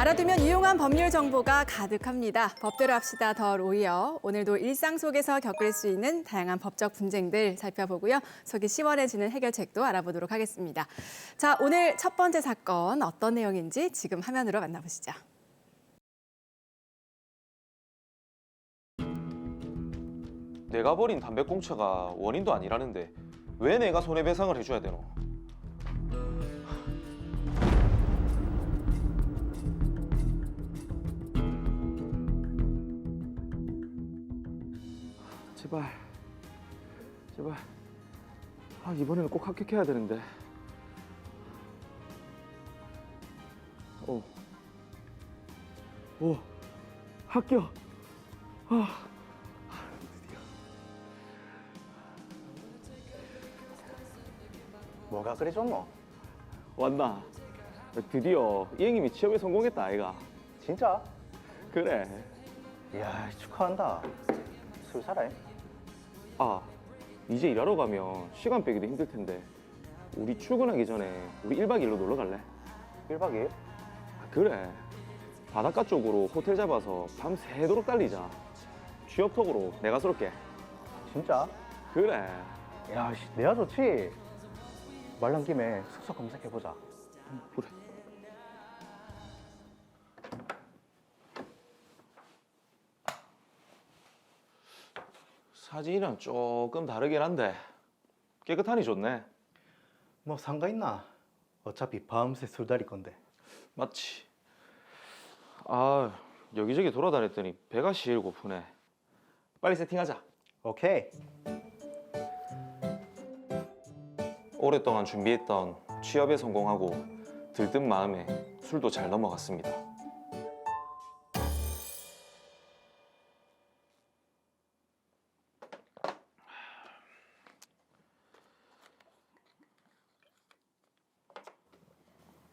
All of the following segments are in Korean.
알아두면 유용한 법률 정보가 가득합니다. 법대로 합시다 더 로이어. 오늘도 일상 속에서 겪을 수 있는 다양한 법적 분쟁들 살펴보고요. 속이 시원해지는 해결책도 알아보도록 하겠습니다. 자, 오늘 첫 번째 사건 어떤 내용인지 지금 화면으로 만나보시죠. 내가 버린 담배꽁초가 원인도 아니라는데 왜 내가 손해배상을 해줘야 되노? 제발, 제발. 이번에는 꼭 합격해야 되는데. 오, 합격. 드디어. 뭐가 그리 좋노? 왔나? 드디어 이 형님이 취업에 성공했다, 아이가. 진짜? 그래. 이야, 축하한다. 술 사라. 이제 일하러 가면 시간 빼기도 힘들 텐데 우리 출근하기 전에 우리 1박 2일로 놀러 갈래? 1박 2일? 그래. 바닷가 쪽으로 호텔 잡아서 밤 새도록 달리자. 취업톡으로 내가 쏠게. 진짜? 그래. 야, 내야 좋지. 말 나온 김에 숙소 검색해보자. 그래. 사진이랑 조금 다르긴 한데 깨끗하니 좋네. 뭐 상관 있나? 어차피 밤새 술다릴 건데. 맞지? 여기저기 돌아다녔더니 배가 시일 고프네. 빨리 세팅하자. 오케이. 오랫동안 준비했던 취업에 성공하고 들뜬 마음에 술도 잘 넘어갔습니다.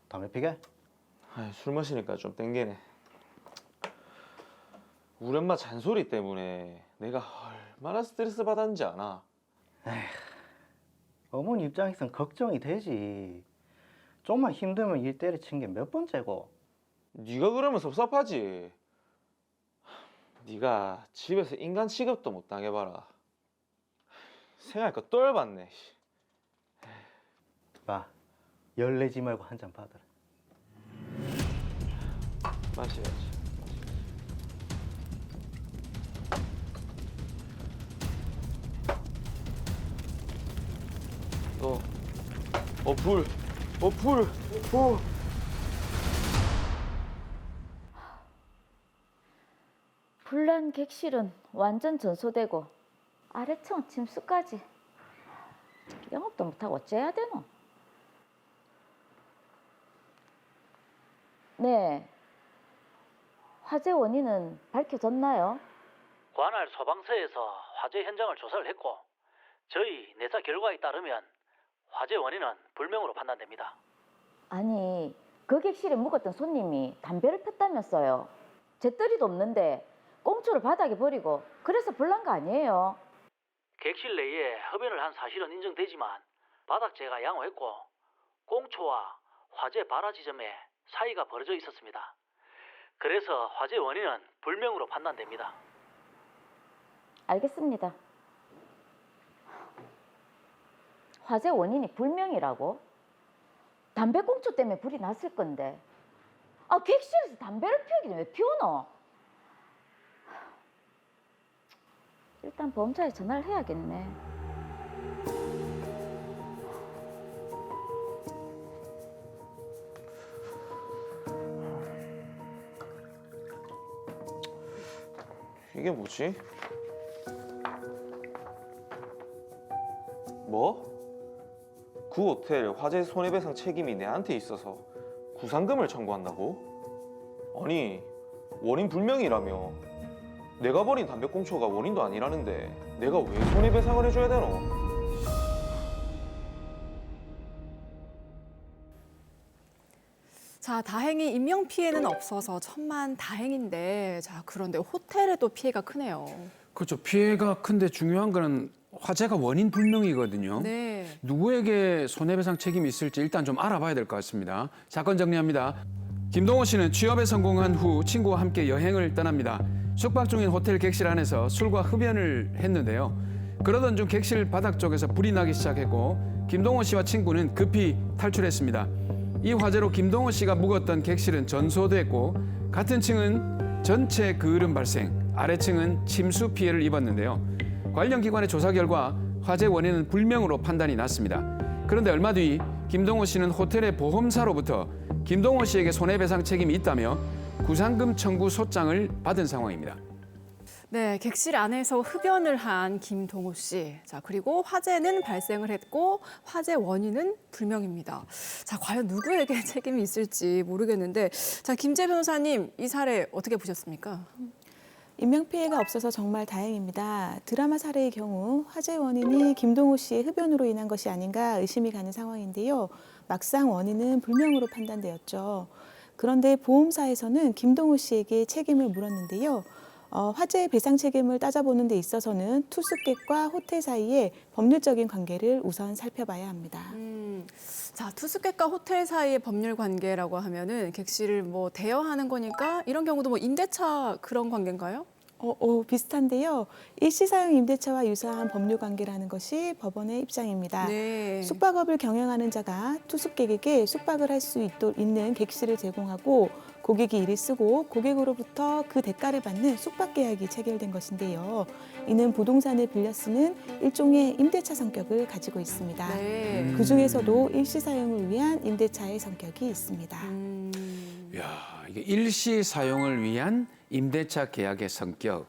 담배 피게? 술 마시니까 좀 땡기네. 우리 엄마 잔소리 때문에 내가 얼마나 스트레스 받았는지 아나? 어머니 입장에선 걱정이 되지. 좀만 힘들면 일 때려친 게 몇 번째고. 네가 그러면 섭섭하지. 네가 집에서 인간 취급도 못 당해봐라. 생각할 거 똘봤네. 봐, 열내지 말고 한 잔 받아라. 마셔야지. 불. 불난 객실은 완전 전소되고 아래층 침수까지 영업도 못하고 어째야 되노? 네, 화재 원인은 밝혀졌나요? 관할 소방서에서 화재 현장을 조사를 했고 저희 내사 결과에 따르면 화재 원인은 불명으로 판단됩니다. 아니, 그 객실에 묵었던 손님이 담배를 폈다면서요. 재떨이도 없는데 꽁초를 바닥에 버리고 그래서 불난 거 아니에요? 객실 내에 흡연을 한 사실은 인정되지만 바닥재가 양호했고 꽁초와 화재 발화 지점에 사이가 벌어져 있었습니다. 그래서 화재 원인은 불명으로 판단됩니다. 알겠습니다. 화재 원인이 불명이라고? 담배 꽁초 때문에 불이 났을 건데. 객실에서 담배를 피우기는 왜 피우노? 일단 보험사에 전화를 해야겠네. 이게 뭐지? 뭐? 그 호텔 화재 손해배상 책임이 내한테 있어서 구상금을 청구한다고? 아니, 원인 불명이라며. 내가 버린 담배꽁초가 원인도 아니라는데 내가 왜 손해배상을 해줘야 되노? 자, 다행히 인명피해는 없어서 천만 다행인데, 자, 그런데 호텔에도 피해가 크네요. 그렇죠. 피해가 큰데 중요한 거는 화재가 원인 불명이거든요. 네. 누구에게 손해배상 책임이 있을지 일단 좀 알아봐야 될 것 같습니다. 사건 정리합니다. 김동호 씨는 취업에 성공한 후 친구와 함께 여행을 떠납니다. 숙박 중인 호텔 객실 안에서 술과 흡연을 했는데요. 그러던 중 객실 바닥 쪽에서 불이 나기 시작했고 김동호 씨와 친구는 급히 탈출했습니다. 이 화재로 김동호 씨가 묵었던 객실은 전소됐고 같은 층은 전체 그을음 발생, 아래층은 침수 피해를 입었는데요. 관련 기관의 조사 결과 화재 원인은 불명으로 판단이 났습니다. 그런데 얼마 뒤 김동호 씨는 호텔의 보험사로부터 김동호 씨에게 손해배상 책임이 있다며 구상금 청구 소장을 받은 상황입니다. 네, 객실 안에서 흡연을 한 김동호 씨. 자, 그리고 화재는 발생을 했고 화재 원인은 불명입니다. 자, 과연 누구에게 책임이 있을지 모르겠는데, 자, 김재 변호사님, 이 사례 어떻게 보셨습니까? 인명피해가 없어서 정말 다행입니다. 드라마 사례의 경우 화재 원인이 김동호 씨의 흡연으로 인한 것이 아닌가 의심이 가는 상황인데요. 막상 원인은 불명으로 판단되었죠. 그런데 보험사에서는 김동호 씨에게 책임을 물었는데요. 화재 배상 책임을 따져보는 데 있어서는 투숙객과 호텔 사이의 법률적인 관계를 우선 살펴봐야 합니다. 자, 투숙객과 호텔 사이의 법률 관계라고 하면은 객실을 뭐 대여하는 거니까 이런 경우도 뭐 임대차 그런 관계인가요? 비슷한데요. 일시사용 임대차와 유사한 법률 관계라는 것이 법원의 입장입니다. 네. 숙박업을 경영하는 자가 투숙객에게 숙박을 할 수 있는 객실을 제공하고 고객이 이를 쓰고 고객으로부터 그 대가를 받는 숙박계약이 체결된 것인데요. 이는 부동산을 빌려 쓰는 일종의 임대차 성격을 가지고 있습니다. 네. 그중에서도 일시사용을 위한 임대차의 성격이 있습니다. 이야, 이게 일시 사용을 위한 임대차 계약의 성격.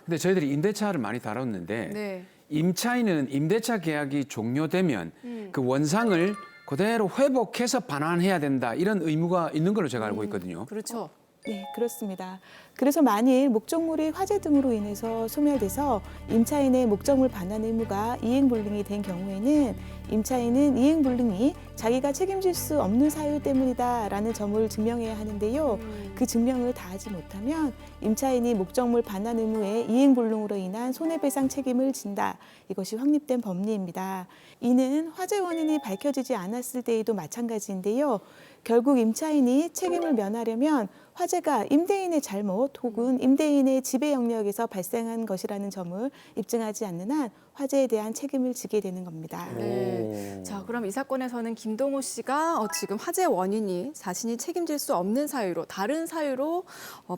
근데 저희들이 임대차를 많이 다뤘는데 네. 임차인은 임대차 계약이 종료되면 그 원상을 그대로 회복해서 반환해야 된다 이런 의무가 있는 걸로 제가 알고 있거든요. 그렇죠. 네, 그렇습니다. 그래서 만일 목적물이 화재 등으로 인해서 소멸돼서 임차인의 목적물 반환 의무가 이행불능이 된 경우에는 임차인은 이행불능이 자기가 책임질 수 없는 사유 때문이다라는 점을 증명해야 하는데요. 그 증명을 다하지 못하면 임차인이 목적물 반환 의무의 이행불능으로 인한 손해배상 책임을 진다. 이것이 확립된 법리입니다. 이는 화재 원인이 밝혀지지 않았을 때에도 마찬가지인데요. 결국 임차인이 책임을 면하려면 화재가 임대인의 잘못 혹은 임대인의 지배 영역에서 발생한 것이라는 점을 입증하지 않는 한 화재에 대한 책임을 지게 되는 겁니다. 네. 자, 그럼 이 사건에서는 김동호 씨가 지금 화재 원인이 자신이 책임질 수 없는 사유로 다른 사유로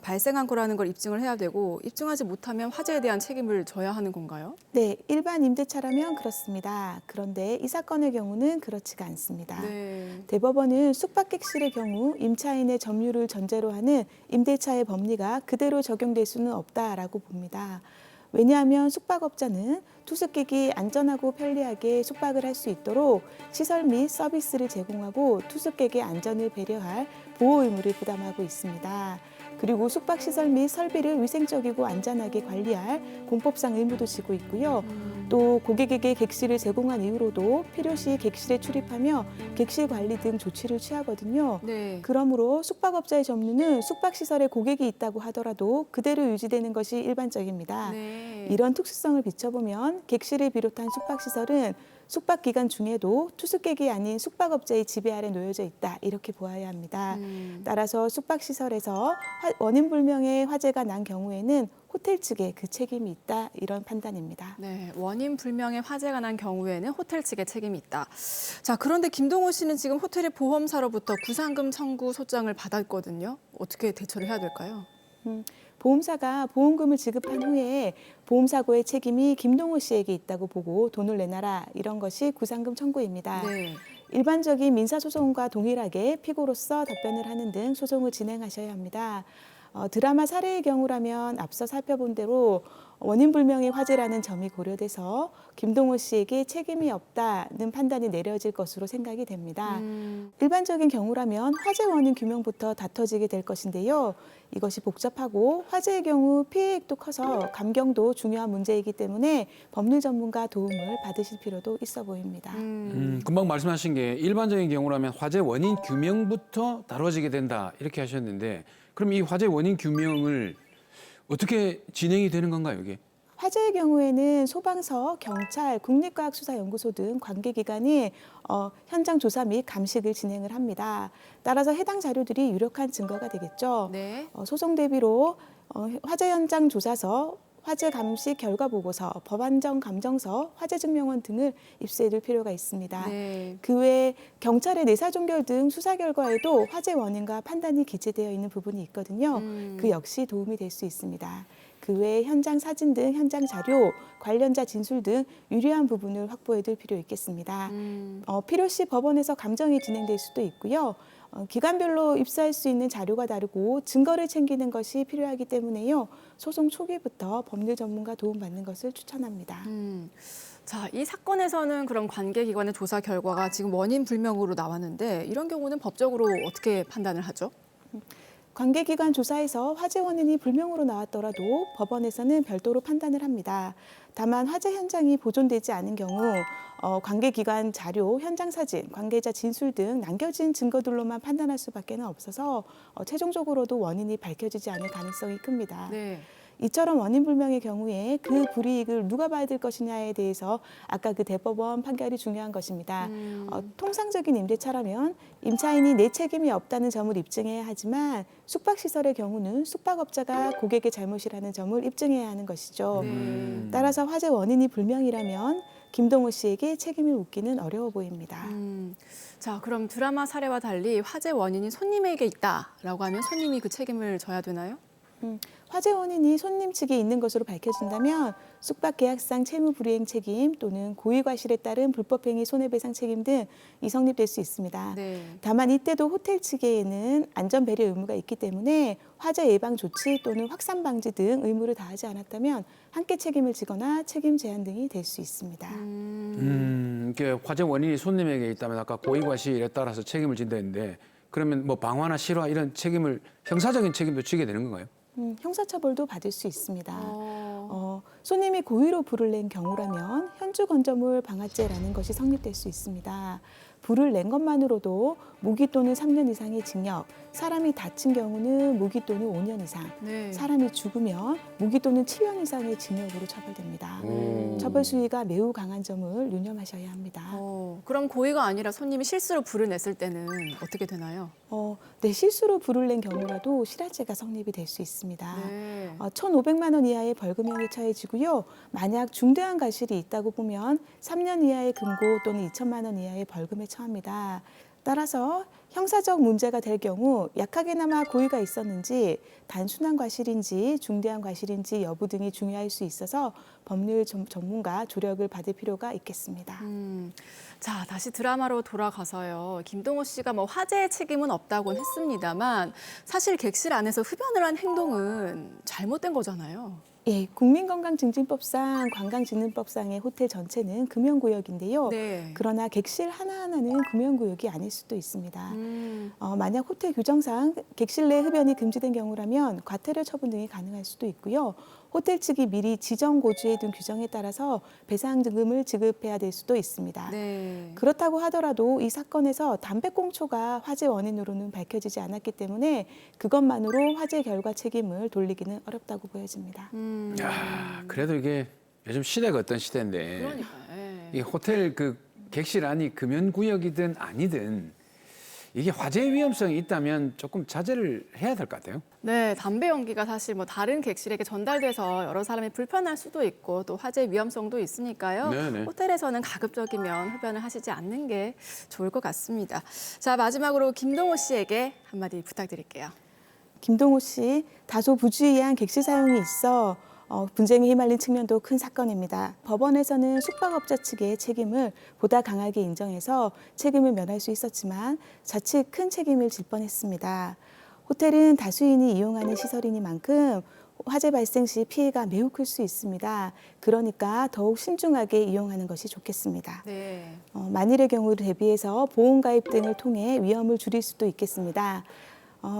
발생한 거라는 걸 입증을 해야 되고 입증하지 못하면 화재에 대한 책임을 져야 하는 건가요? 네, 일반 임대차라면 그렇습니다. 그런데 이 사건의 경우는 그렇지가 않습니다. 네. 대법원은 숙박객실의 경우 임차인의 점유를 전제로 하는 임대차의 법리가 그대로 적용될 수는 없다라고 봅니다. 왜냐하면 숙박업자는 투숙객이 안전하고 편리하게 숙박을 할 수 있도록 시설 및 서비스를 제공하고 투숙객의 안전을 배려할 보호 의무를 부담하고 있습니다. 그리고 숙박시설 및 설비를 위생적이고 안전하게 관리할 공법상 의무도 지고 있고요. 또 고객에게 객실을 제공한 이후로도 필요시 객실에 출입하며 객실 관리 등 조치를 취하거든요. 네. 그러므로 숙박업자의 점유는 숙박시설에 고객이 있다고 하더라도 그대로 유지되는 것이 일반적입니다. 네. 이런 특수성을 비춰보면 객실을 비롯한 숙박시설은 숙박 기간 중에도 투숙객이 아닌 숙박업자의 지배 아래 놓여져 있다 이렇게 보아야 합니다. 따라서 숙박시설에서 원인 불명의 화재가 난 경우에는 호텔 측에 그 책임이 있다 이런 판단입니다. 네, 원인 불명의 화재가 난 경우에는 호텔 측에 책임이 있다. 자, 그런데 김동호 씨는 지금 호텔의 보험사로부터 구상금 청구 소장을 받았거든요. 어떻게 대처를 해야 될까요? 보험사가 보험금을 지급한 후에 보험사고의 책임이 김동호 씨에게 있다고 보고 돈을 내놔라 이런 것이 구상금 청구입니다. 네. 일반적인 민사소송과 동일하게 피고로서 답변을 하는 등 소송을 진행하셔야 합니다. 드라마 사례의 경우라면 앞서 살펴본 대로 원인 불명의 화재라는 점이 고려돼서 김동호 씨에게 책임이 없다는 판단이 내려질 것으로 생각이 됩니다. 일반적인 경우라면 화재 원인 규명부터 다퉈지게 될 것인데요. 이것이 복잡하고 화재의 경우 피해액도 커서 감경도 중요한 문제이기 때문에 법률 전문가 도움을 받으실 필요도 있어 보입니다. 금방 말씀하신 게 일반적인 경우라면 화재 원인 규명부터 다뤄지게 된다 이렇게 하셨는데 그럼 이 화재 원인 규명을 어떻게 진행이 되는 건가요, 이게? 화재의 경우에는 소방서, 경찰, 국립과학수사연구소 등 관계기관이 현장 조사 및 감식을 진행을 합니다. 따라서 해당 자료들이 유력한 증거가 되겠죠. 네. 소송 대비로 화재 현장 조사서, 화재 감식 결과 보고서, 법안정 감정서, 화재 증명원 등을 입수해둘 필요가 있습니다. 네. 그 외에 경찰의 내사 종결 등 수사 결과에도 화재 원인과 판단이 기재되어 있는 부분이 있거든요. 그 역시 도움이 될 수 있습니다. 그 외에 현장 사진 등 현장 자료, 관련자 진술 등 유리한 부분을 확보해둘 필요 있겠습니다. 필요시 법원에서 감정이 진행될 수도 있고요. 기관별로 입수할 수 있는 자료가 다르고 증거를 챙기는 것이 필요하기 때문에요. 소송 초기부터 법률 전문가 도움받는 것을 추천합니다. 자, 이 사건에서는 그럼 관계기관의 조사 결과가 지금 원인 불명으로 나왔는데 이런 경우는 법적으로 어떻게 판단을 하죠? 관계기관 조사에서 화재 원인이 불명으로 나왔더라도 법원에서는 별도로 판단을 합니다. 다만 화재 현장이 보존되지 않은 경우 관계기관 자료, 현장 사진, 관계자 진술 등 남겨진 증거들로만 판단할 수밖에 없어서 최종적으로도 원인이 밝혀지지 않을 가능성이 큽니다. 네. 이처럼 원인 불명의 경우에 그 불이익을 누가 받을 것이냐에 대해서 아까 그 대법원 판결이 중요한 것입니다. 통상적인 임대차라면 임차인이 내 책임이 없다는 점을 입증해야 하지만 숙박시설의 경우는 숙박업자가 고객의 잘못이라는 점을 입증해야 하는 것이죠. 따라서 화재 원인이 불명이라면 김동호 씨에게 책임을 묻기는 어려워 보입니다. 자, 그럼 드라마 사례와 달리 화재 원인이 손님에게 있다라고 하면 손님이 그 책임을 져야 되나요? 화재 원인이 손님 측에 있는 것으로 밝혀진다면 숙박계약상 채무불이행 책임 또는 고의과실에 따른 불법행위 손해배상 책임 등이 성립될 수 있습니다. 네. 다만 이때도 호텔 측에는 안전배려 의무가 있기 때문에 화재 예방 조치 또는 확산 방지 등 의무를 다하지 않았다면 함께 책임을 지거나 책임 제한 등이 될 수 있습니다. 이게 화재 원인이 손님에게 있다면 아까 고의과실에 따라서 책임을 진다 했는데 그러면 뭐 방화나 실화 이런 책임을 형사적인 책임도 지게 되는 건가요? 형사처벌도 받을 수 있습니다. 손님이 고의로 불을 낸 경우라면 현주 건조물 방화죄라는 것이 성립될 수 있습니다. 불을 낸 것만으로도 무기 또는 3년 이상의 징역, 사람이 다친 경우는 무기 또는 5년 이상, 네. 사람이 죽으면 무기 또는 7년 이상의 징역으로 처벌됩니다. 처벌 수위가 매우 강한 점을 유념하셔야 합니다. 그럼 고의가 아니라 손님이 실수로 불을 냈을 때는 어떻게 되나요? 네, 실수로 불을 낸 경우라도 실화죄가 성립이 될 수 있습니다. 네. 1,500만 원 이하의 벌금형이 처해지고요. 만약 중대한 과실이 있다고 보면 3년 이하의 금고 또는 2천만 원 이하의 벌금에 처합니다. 따라서 형사적 문제가 될 경우 약하게나마 고의가 있었는지 단순한 과실인지 중대한 과실인지 여부 등이 중요할 수 있어서 법률 전문가 조력을 받을 필요가 있겠습니다. 자, 다시 드라마로 돌아가서요. 김동호 씨가 뭐 화재의 책임은 없다고는 했습니다만 사실 객실 안에서 흡연을 한 행동은 잘못된 거잖아요. 예, 국민건강증진법상 관광진흥법상의 호텔 전체는 금연구역인데요. 네. 그러나 객실 하나하나는 금연구역이 아닐 수도 있습니다. 만약 호텔 규정상 객실 내 흡연이 금지된 경우라면 과태료 처분 등이 가능할 수도 있고요. 호텔 측이 미리 지정 고지에 둔 규정에 따라서 배상금을 지급해야 될 수도 있습니다. 네. 그렇다고 하더라도 이 사건에서 담배꽁초가 화재 원인으로는 밝혀지지 않았기 때문에 그것만으로 화재 결과 책임을 돌리기는 어렵다고 보여집니다. 야, 그래도 이게 요즘 시대가 어떤 시대인데 그러니까요. 예. 이 호텔 그 객실 안이 금연구역이든 아니든 이게 화재 위험성이 있다면 조금 자제를 해야 될 것 같아요. 네, 담배 연기가 사실 뭐 다른 객실에게 전달돼서 여러 사람이 불편할 수도 있고 또 화재 위험성도 있으니까요. 네네. 호텔에서는 가급적이면 흡연을 하시지 않는 게 좋을 것 같습니다. 자, 마지막으로 김동호 씨에게 한마디 부탁드릴게요. 김동호 씨, 다소 부주의한 객실 사용이 있어 분쟁에 휘말린 측면도 큰 사건입니다. 법원에서는 숙박업자 측의 책임을 보다 강하게 인정해서 책임을 면할 수 있었지만 자칫 큰 책임을 질 뻔했습니다. 호텔은 다수인이 이용하는 시설이니만큼 화재 발생 시 피해가 매우 클 수 있습니다. 그러니까 더욱 신중하게 이용하는 것이 좋겠습니다. 네. 만일의 경우를 대비해서 보험 가입 등을 통해 위험을 줄일 수도 있겠습니다.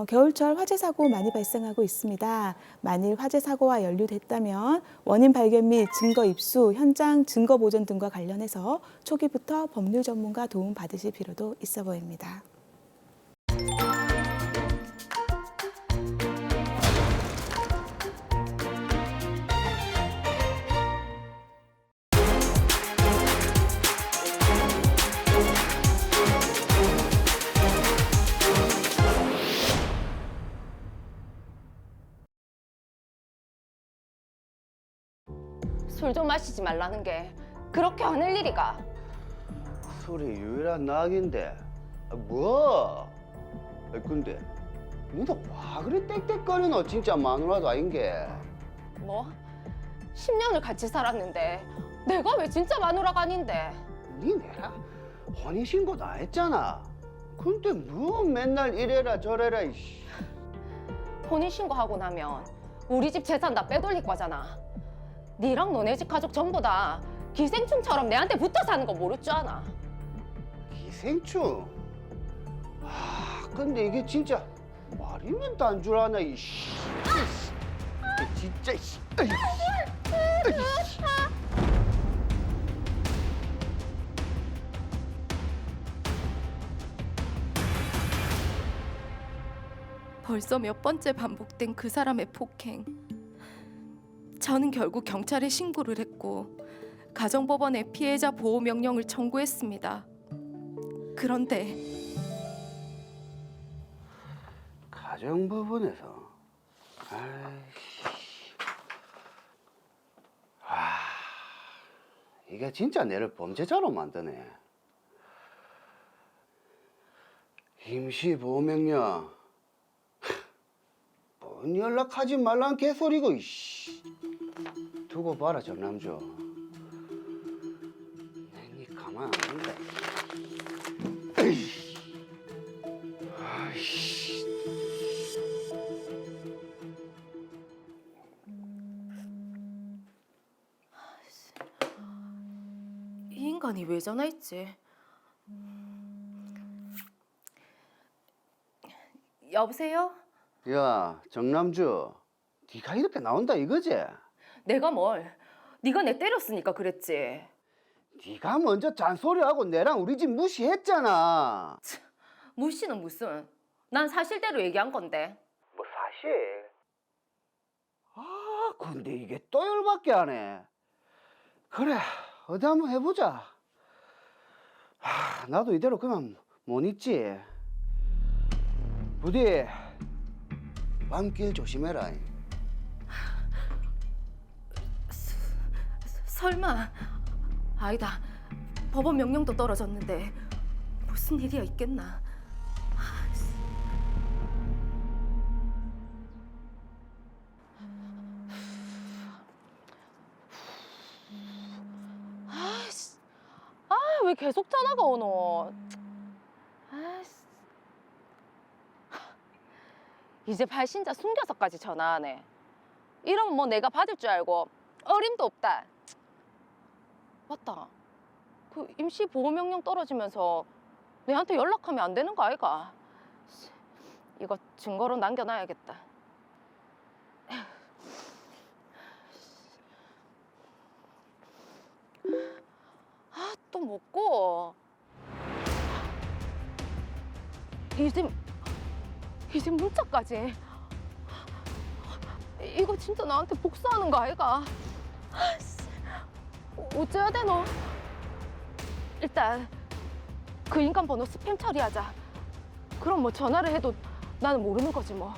겨울철 화재 사고 많이 발생하고 있습니다. 만일 화재 사고와 연루됐다면 원인 발견 및 증거 입수, 현장 증거 보존 등과 관련해서 초기부터 법률 전문가 도움 받으실 필요도 있어 보입니다. 술 좀 마시지 말라는 게 그렇게 화낼 일이가. 술이 유일한 낙인데 뭐? 근데 니도 와 그래 땡땡거리노 진짜 마누라도 아닌 게. 뭐? 10년을 같이 살았는데 내가 왜 진짜 마누라가 아닌데? 니 내가 혼인신고도 안 했잖아. 근데 뭐 맨날 이래라 저래라 이씨. 혼인신고하고 나면 우리 집 재산 다 빼돌릴 거잖아. 니랑 너네 집 가족 전부 다 기생충처럼 내한테 붙어 사는 거 모를 줄 아나? 기생충? 아 근데 이게 진짜 말이면 딴 줄 아나 이씨. 이게 진짜 이씨. 벌써 몇 번째 반복된 그 사람의 폭행. 저는 결국 경찰에 신고를 했고 가정법원에 피해자 보호 명령을 청구했습니다. 그런데 가정법원에서 아이씨. 아 이게 진짜 내를 범죄자로 만드네. 임시보호명령. 뭔 연락하지 말란 개소리고 이씨. 두고 봐라 정남주. 내 니 가만 안 둔다. 에이. 아이씨. 이 인간이 왜 전화했지? 여보세요? 야 정남주. 네가 이렇게 나온다 이거지? 내가 뭘? 네가 내 때렸으니까 그랬지. 네가 먼저 잔소리하고 내랑 우리 집 무시했잖아. 무시는 무슨? 난 사실대로 얘기한 건데. 뭐 사실? 아 근데 이게 또 열받게 하네. 그래 어디 한번 해보자. 나도 이대로 그만 못 있지. 부디 밤길 조심해라. 설마 아니다. 법원 명령도 떨어졌는데 무슨 일이야 있겠나? 왜 계속 전화가 오노? 아이씨. 이제 발신자 숨겨서까지 전화하네. 이러면 뭐 내가 받을 줄 알고 어림도 없다. 맞다. 그 임시 보호명령 떨어지면서 내한테 연락하면 안 되는 거 아이가? 이거 증거로 남겨놔야겠다. 또 먹고 이제 문자까지. 이거 진짜 나한테 복수하는 거 아이가? 어째야 되노? 일단 그 인간 번호 스팸 처리하자. 그럼 뭐 전화를 해도 나는 모르는 거지 뭐.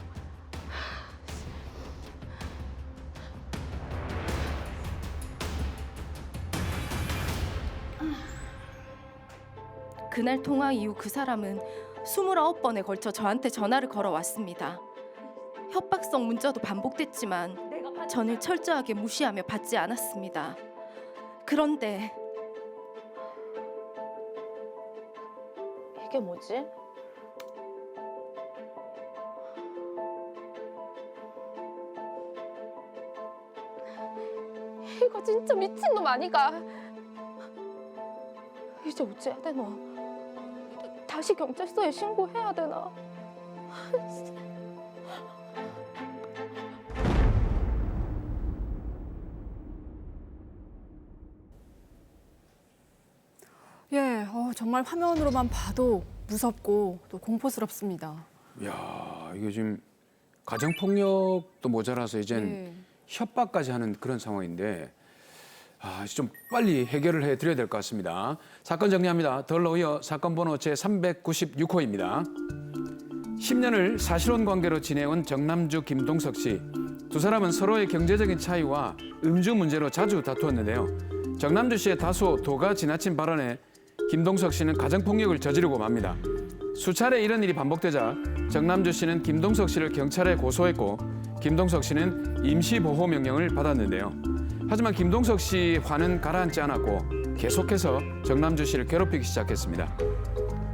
그날 통화 이후 그 사람은 29번에 걸쳐 저한테 전화를 걸어왔습니다. 협박성 문자도 반복됐지만 저는 철저하게 무시하며 받지 않았습니다. 그런데 이게 뭐지? 이거 진짜 미친놈 아니가? 이제 어째야 되노? 다시 경찰서에 신고해야 되나? 예, 정말 화면으로만 봐도 무섭고 또 공포스럽습니다. 야, 이게 지금 가정폭력도 모자라서 이젠 예. 협박까지 하는 그런 상황인데 좀 빨리 해결을 해드려야 될 것 같습니다. 사건 정리합니다. 덜러 이어 사건 번호 제396호입니다. 10년을 사실혼 관계로 지내온 정남주 김동석 씨. 두 사람은 서로의 경제적인 차이와 음주 문제로 자주 다투었는데요. 정남주 씨의 다소 도가 지나친 발언에 김동석 씨는 가정폭력을 저지르고 맙니다. 수차례 이런 일이 반복되자 정남주 씨는 김동석 씨를 경찰에 고소했고 김동석 씨는 임시보호명령을 받았는데요. 하지만 김동석 씨 화는 가라앉지 않았고 계속해서 정남주 씨를 괴롭히기 시작했습니다.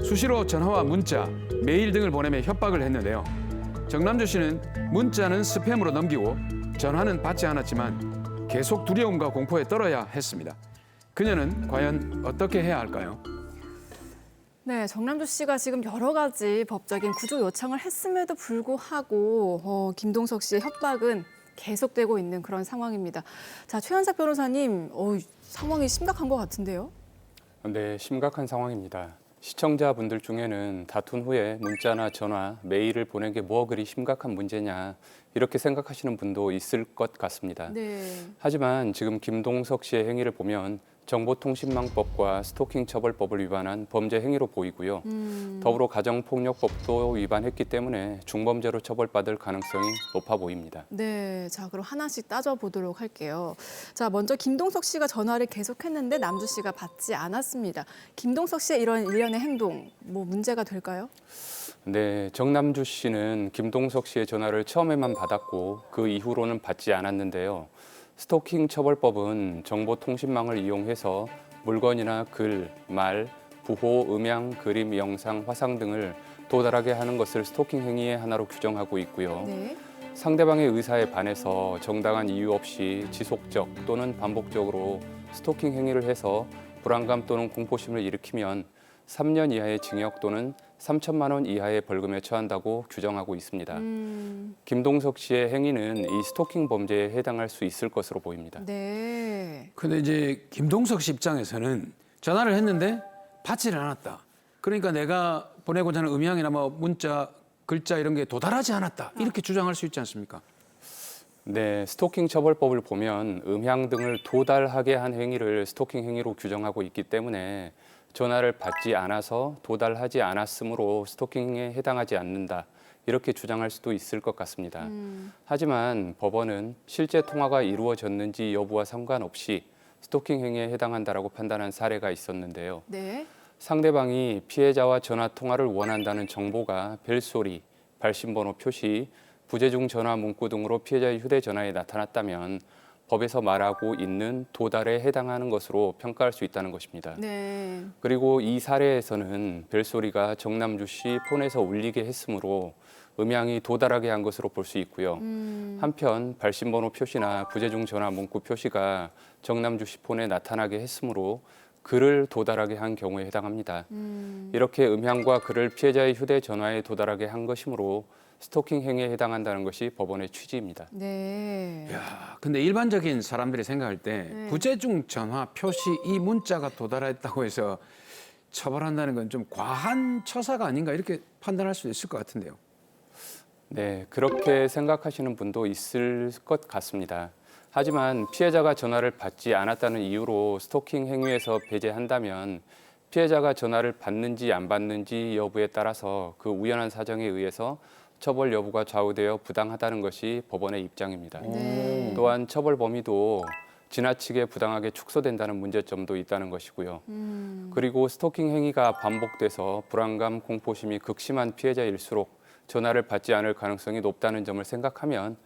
수시로 전화와 문자, 메일 등을 보내며 협박을 했는데요. 정남주 씨는 문자는 스팸으로 넘기고 전화는 받지 않았지만 계속 두려움과 공포에 떨어야 했습니다. 그녀는 과연 어떻게 해야 할까요? 네, 정남주 씨가 지금 여러 가지 법적인 구조 요청을 했음에도 불구하고 김동석 씨의 협박은 계속되고 있는 그런 상황입니다. 자, 최현석 변호사님, 상황이 심각한 것 같은데요? 네, 심각한 상황입니다. 시청자분들 중에는 다툰 후에 문자나 전화, 메일을 보낸 게 뭐 그리 심각한 문제냐 이렇게 생각하시는 분도 있을 것 같습니다. 네. 하지만 지금 김동석 씨의 행위를 보면 정보통신망법과 스토킹 처벌법을 위반한 범죄 행위로 보이고요. 더불어 가정폭력법도 위반했기 때문에 중범죄로 처벌받을 가능성이 높아 보입니다. 네, 자 그럼 하나씩 따져보도록 할게요. 자, 먼저 김동석 씨가 전화를 계속했는데 남주 씨가 받지 않았습니다. 김동석 씨의 이런 일련의 행동, 뭐 문제가 될까요? 네, 정남주 씨는 김동석 씨의 전화를 처음에만 받았고 그 이후로는 받지 않았는데요. 스토킹 처벌법은 정보통신망을 이용해서 물건이나 글, 말, 부호, 음향, 그림, 영상, 화상 등을 도달하게 하는 것을 스토킹 행위의 하나로 규정하고 있고요. 네. 상대방의 의사에 반해서 정당한 이유 없이 지속적 또는 반복적으로 스토킹 행위를 해서 불안감 또는 공포심을 일으키면 3년 이하의 징역 또는 3천만 원 이하의 벌금에 처한다고 규정하고 있습니다. 김동석 씨의 행위는 이 스토킹 범죄에 해당할 수 있을 것으로 보입니다. 네. 근데 이제 김동석 씨 입장에서는 전화를 했는데 받지를 않았다. 그러니까 내가 보내고자 하는 음향이나 뭐 문자, 글자 이런 게 도달하지 않았다. 이렇게 주장할 수 있지 않습니까? 네, 스토킹 처벌법을 보면 음향 등을 도달하게 한 행위를 스토킹 행위로 규정하고 있기 때문에 전화를 받지 않아서 도달하지 않았으므로 스토킹에 해당하지 않는다. 이렇게 주장할 수도 있을 것 같습니다. 하지만 법원은 실제 통화가 이루어졌는지 여부와 상관없이 스토킹 행위에 해당한다라고 판단한 사례가 있었는데요. 네. 상대방이 피해자와 전화 통화를 원한다는 정보가 벨소리, 발신번호 표시, 부재중 전화 문구 등으로 피해자의 휴대전화에 나타났다면 법에서 말하고 있는 도달에 해당하는 것으로 평가할 수 있다는 것입니다. 네. 그리고 이 사례에서는 벨소리가 정남주 씨 폰에서 울리게 했으므로 음향이 도달하게 한 것으로 볼 수 있고요. 한편 발신번호 표시나 부재중 전화 문구 표시가 정남주 씨 폰에 나타나게 했으므로 글을 도달하게 한 경우에 해당합니다. 이렇게 음향과 글을 피해자의 휴대전화에 도달하게 한 것이므로 스토킹 행위에 해당한다는 것이 법원의 취지입니다. 네. 야, 근데 일반적인 사람들이 생각할 때 네. 부재중 전화 표시 이 문자가 도달했다고 해서 처벌한다는 건 좀 과한 처사가 아닌가 이렇게 판단할 수도 있을 것 같은데요. 네, 그렇게 생각하시는 분도 있을 것 같습니다. 하지만 피해자가 전화를 받지 않았다는 이유로 스토킹 행위에서 배제한다면 피해자가 전화를 받는지 안 받는지 여부에 따라서 그 우연한 사정에 의해서 처벌 여부가 좌우되어 부당하다는 것이 법원의 입장입니다. 네. 또한 처벌 범위도 지나치게 부당하게 축소된다는 문제점도 있다는 것이고요. 그리고 스토킹 행위가 반복돼서 불안감, 공포심이 극심한 피해자일수록 전화를 받지 않을 가능성이 높다는 점을 생각하면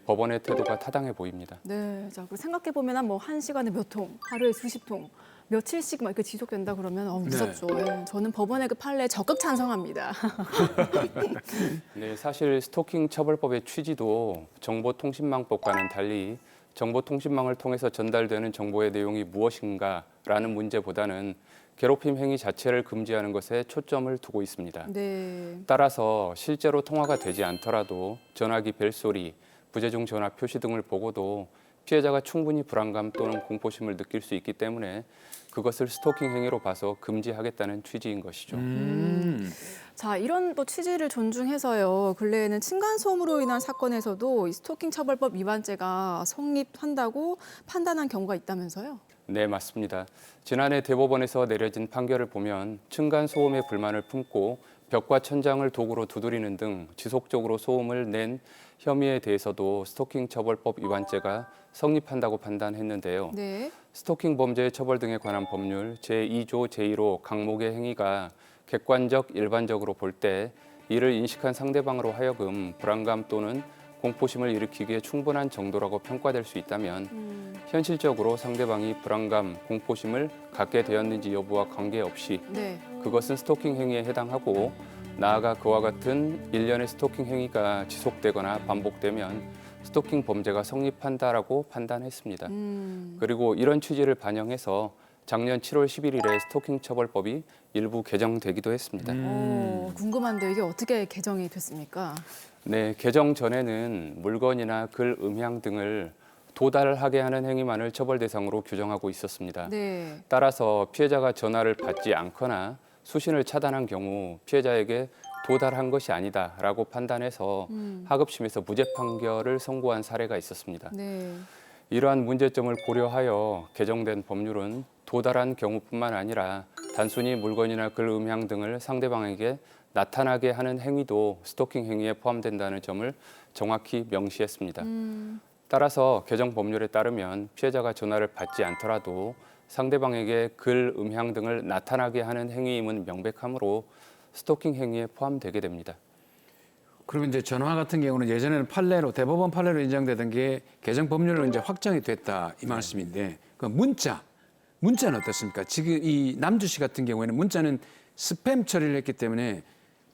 법원의 태도가 타당해 보입니다. 네. 자, 그리고 생각해 보면 뭐 한 시간에 몇 통, 하루에 수십 통, 며칠씩 막 이렇게 지속된다 그러면 무섭죠. 네. 저는 법원의 그 판례에 적극 찬성합니다. 네, 사실 스토킹 처벌법의 취지도 정보통신망법과는 달리 정보통신망을 통해서 전달되는 정보의 내용이 무엇인가라는 문제보다는 괴롭힘 행위 자체를 금지하는 것에 초점을 두고 있습니다. 네. 따라서 실제로 통화가 되지 않더라도 전화기 벨소리, 부재중 전화 표시 등을 보고도 피해자가 충분히 불안감 또는 공포심을 느낄 수 있기 때문에 그것을 스토킹 행위로 봐서 금지하겠다는 취지인 것이죠. 자, 이런 또 취지를 존중해서요. 근래에는 층간소음으로 인한 사건에서도 이 스토킹 처벌법 위반죄가 성립한다고 판단한 경우가 있다면서요? 네, 맞습니다. 지난해 대법원에서 내려진 판결을 보면 층간 소음에 불만을 품고 벽과 천장을 도구로 두드리는 등 지속적으로 소음을 낸 혐의에 대해서도 스토킹 처벌법 위반죄가 성립한다고 판단했는데요. 네. 스토킹 범죄 처벌 등에 관한 법률 제2조 제1호 강목의 행위가 객관적, 일반적으로 볼 때 이를 인식한 상대방으로 하여금 불안감 또는 공포심을 일으키기에 충분한 정도라고 평가될 수 있다면 현실적으로 상대방이 불안감, 공포심을 갖게 되었는지 여부와 관계없이 네. 그것은 스토킹 행위에 해당하고 나아가 그와 같은 일련의 스토킹 행위가 지속되거나 반복되면 스토킹 범죄가 성립한다라고 판단했습니다. 그리고 이런 취지를 반영해서 작년 7월 11일에 스토킹 처벌법이 일부 개정되기도 했습니다. 궁금한데 이게 어떻게 개정이 됐습니까? 네, 개정 전에는 물건이나 글, 음향 등을 도달하게 하는 행위만을 처벌 대상으로 규정하고 있었습니다. 네. 따라서 피해자가 전화를 받지 않거나 수신을 차단한 경우 피해자에게 도달한 것이 아니다라고 판단해서 하급심에서 무죄 판결을 선고한 사례가 있었습니다. 네. 이러한 문제점을 고려하여 개정된 법률은 도달한 경우뿐만 아니라 단순히 물건이나 글, 음향 등을 상대방에게 나타나게 하는 행위도 스토킹 행위에 포함된다는 점을 정확히 명시했습니다. 따라서 개정 법률에 따르면 피해자가 전화를 받지 않더라도 상대방에게 글, 음향 등을 나타나게 하는 행위임은 명백하므로 스토킹 행위에 포함되게 됩니다. 그러면 이제 전화 같은 경우는 예전에는 판례로 대법원 판례로 인정되던 게 개정 법률로 이제 확정이 됐다 이 말씀인데 그 문자는 어떻습니까? 지금 이 남주 씨 같은 경우에는 문자는 스팸 처리를 했기 때문에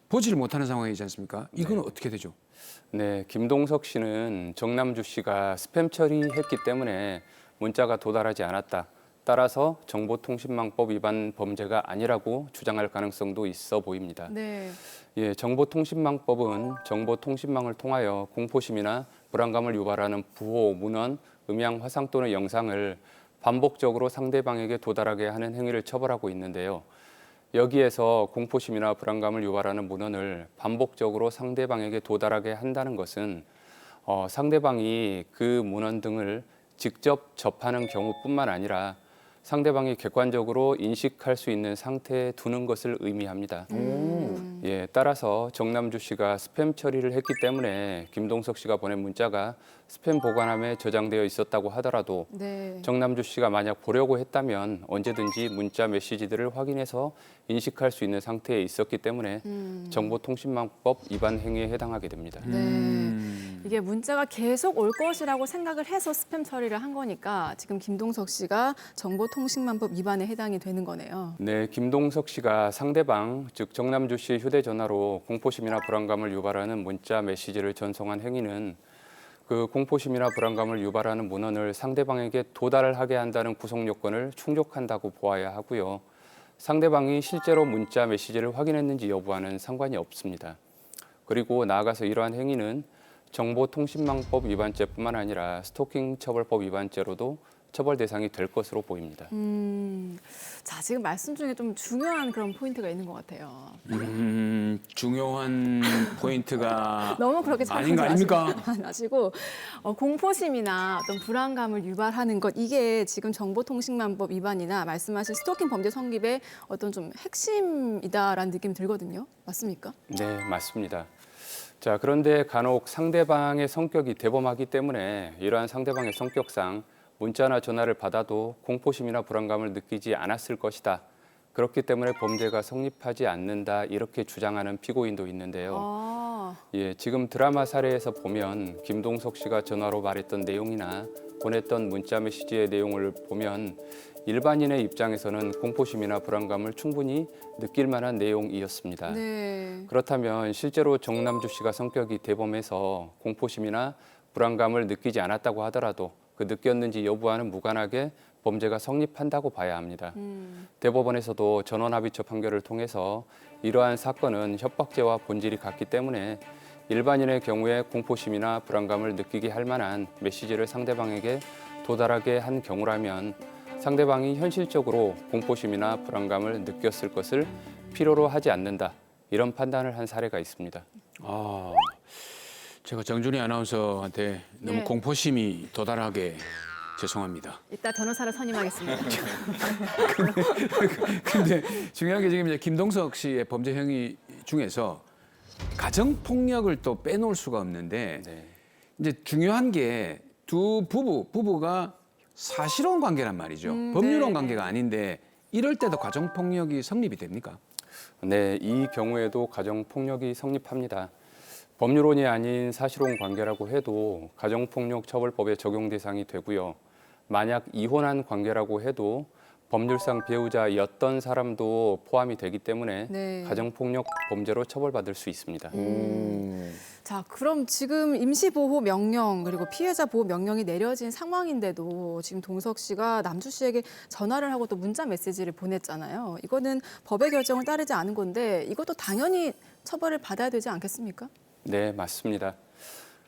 보지를 못하는 상황이지 않습니까? 이거는 어떻게 되죠? 네, 김동석 씨는 정남주 씨가 스팸 처리했기 때문에 문자가 도달하지 않았다. 따라서 정보통신망법 위반 범죄가 아니라고 주장할 가능성도 있어 보입니다. 네. 예, 정보통신망법은 정보통신망을 통하여 공포심이나 불안감을 유발하는 부호, 문헌, 음향, 화상 또는 영상을 반복적으로 상대방에게 도달하게 하는 행위를 처벌하고 있는데요. 여기에서 공포심이나 불안감을 유발하는 문헌을 반복적으로 상대방에게 도달하게 한다는 것은 상대방이 그 문헌 등을 직접 접하는 경우뿐만 아니라 상대방이 객관적으로 인식할 수 있는 상태에 두는 것을 의미합니다. 예, 따라서 정남주 씨가 스팸 처리를 했기 때문에 김동석 씨가 보낸 문자가 스팸 보관함에 저장되어 있었다고 하더라도 네. 정남주 씨가 만약 보려고 했다면 언제든지 문자 메시지들을 확인해서 인식할 수 있는 상태에 있었기 때문에 정보통신망법 위반 행위에 해당하게 됩니다. 네. 이게 문자가 계속 올 것이라고 생각을 해서 스팸 처리를 한 거니까 지금 김동석 씨가 정보통신망법 위반에 해당이 되는 거네요. 네, 김동석 씨가 상대방, 즉 정남주 씨 휴대전화로 공포심이나 불안감을 유발하는 문자 메시지를 전송한 행위는 그 공포심이나 불안감을 유발하는 문헌을 상대방에게 도달하게 한다는 구성 요건을 충족한다고 보아야 하고요. 상대방이 실제로 문자 메시지를 확인했는지 여부와는 상관이 없습니다. 그리고 나아가서 이러한 행위는 정보통신망법 위반죄뿐만 아니라 스토킹 처벌법 위반죄로도 처벌 대상이 될 것으로 보입니다. 자, 지금 말씀 중에 좀 중요한 그런 포인트가 있는 것 같아요. 중요한 포인트가 너무 그렇게 아닌 거 아닙니까? 마시고 공포심이나 어떤 불안감을 유발하는 것 이게 지금 정보통신망법 위반이나 말씀하신 스토킹 범죄 성립의 어떤 좀 핵심이다라는 느낌이 들거든요. 맞습니까? 네, 맞습니다. 자, 그런데 간혹 상대방의 성격이 대범하기 때문에 이러한 상대방의 성격상 문자나 전화를 받아도 공포심이나 불안감을 느끼지 않았을 것이다. 그렇기 때문에 범죄가 성립하지 않는다. 이렇게 주장하는 피고인도 있는데요. 예, 지금 드라마 사례에서 보면 김동석 씨가 전화로 말했던 내용이나 보냈던 문자 메시지의 내용을 보면 일반인의 입장에서는 공포심이나 불안감을 충분히 느낄 만한 내용이었습니다. 네. 그렇다면 실제로 정남주 씨가 성격이 대범해서 공포심이나 불안감을 느끼지 않았다고 하더라도 그 느꼈는지 여부와는 무관하게 범죄가 성립한다고 봐야 합니다. 대법원에서도 전원합의처 판결을 통해서 이러한 사건은 협박죄와 본질이 같기 때문에 일반인의 경우에 공포심이나 불안감을 느끼게 할 만한 메시지를 상대방에게 도달하게 한 경우라면 상대방이 현실적으로 공포심이나 불안감을 느꼈을 것을 필요로 하지 않는다. 이런 판단을 한 사례가 있습니다. 제가 정준희 아나운서한테 너무 네. 공포심이 도달하게 죄송합니다. 이따 변호사를 선임하겠습니다. 근데 중요한 게 지금 이제 김동석 씨의 범죄 행위 중에서 가정 폭력을 또 빼놓을 수가 없는데 네. 이제 중요한 게 두 부부가 사실혼 관계란 말이죠. 법률혼 네. 관계가 아닌데 이럴 때도 가정 폭력이 성립이 됩니까? 네, 이 경우에도 가정폭력이 성립합니다. 법률혼이 아닌 사실혼 관계라고 해도 가정폭력처벌법의 적용 대상이 되고요. 만약 이혼한 관계라고 해도 법률상 배우자였던 사람도 포함이 되기 때문에 네. 가정폭력 범죄로 처벌받을 수 있습니다. 자, 그럼 지금 임시보호 명령 그리고 피해자 보호 명령이 내려진 상황인데도 지금 동석 씨가 남주 씨에게 전화를 하고 또 문자 메시지를 보냈잖아요. 이거는 법의 결정을 따르지 않은 건데 이것도 당연히 처벌을 받아야 되지 않겠습니까? 네, 맞습니다.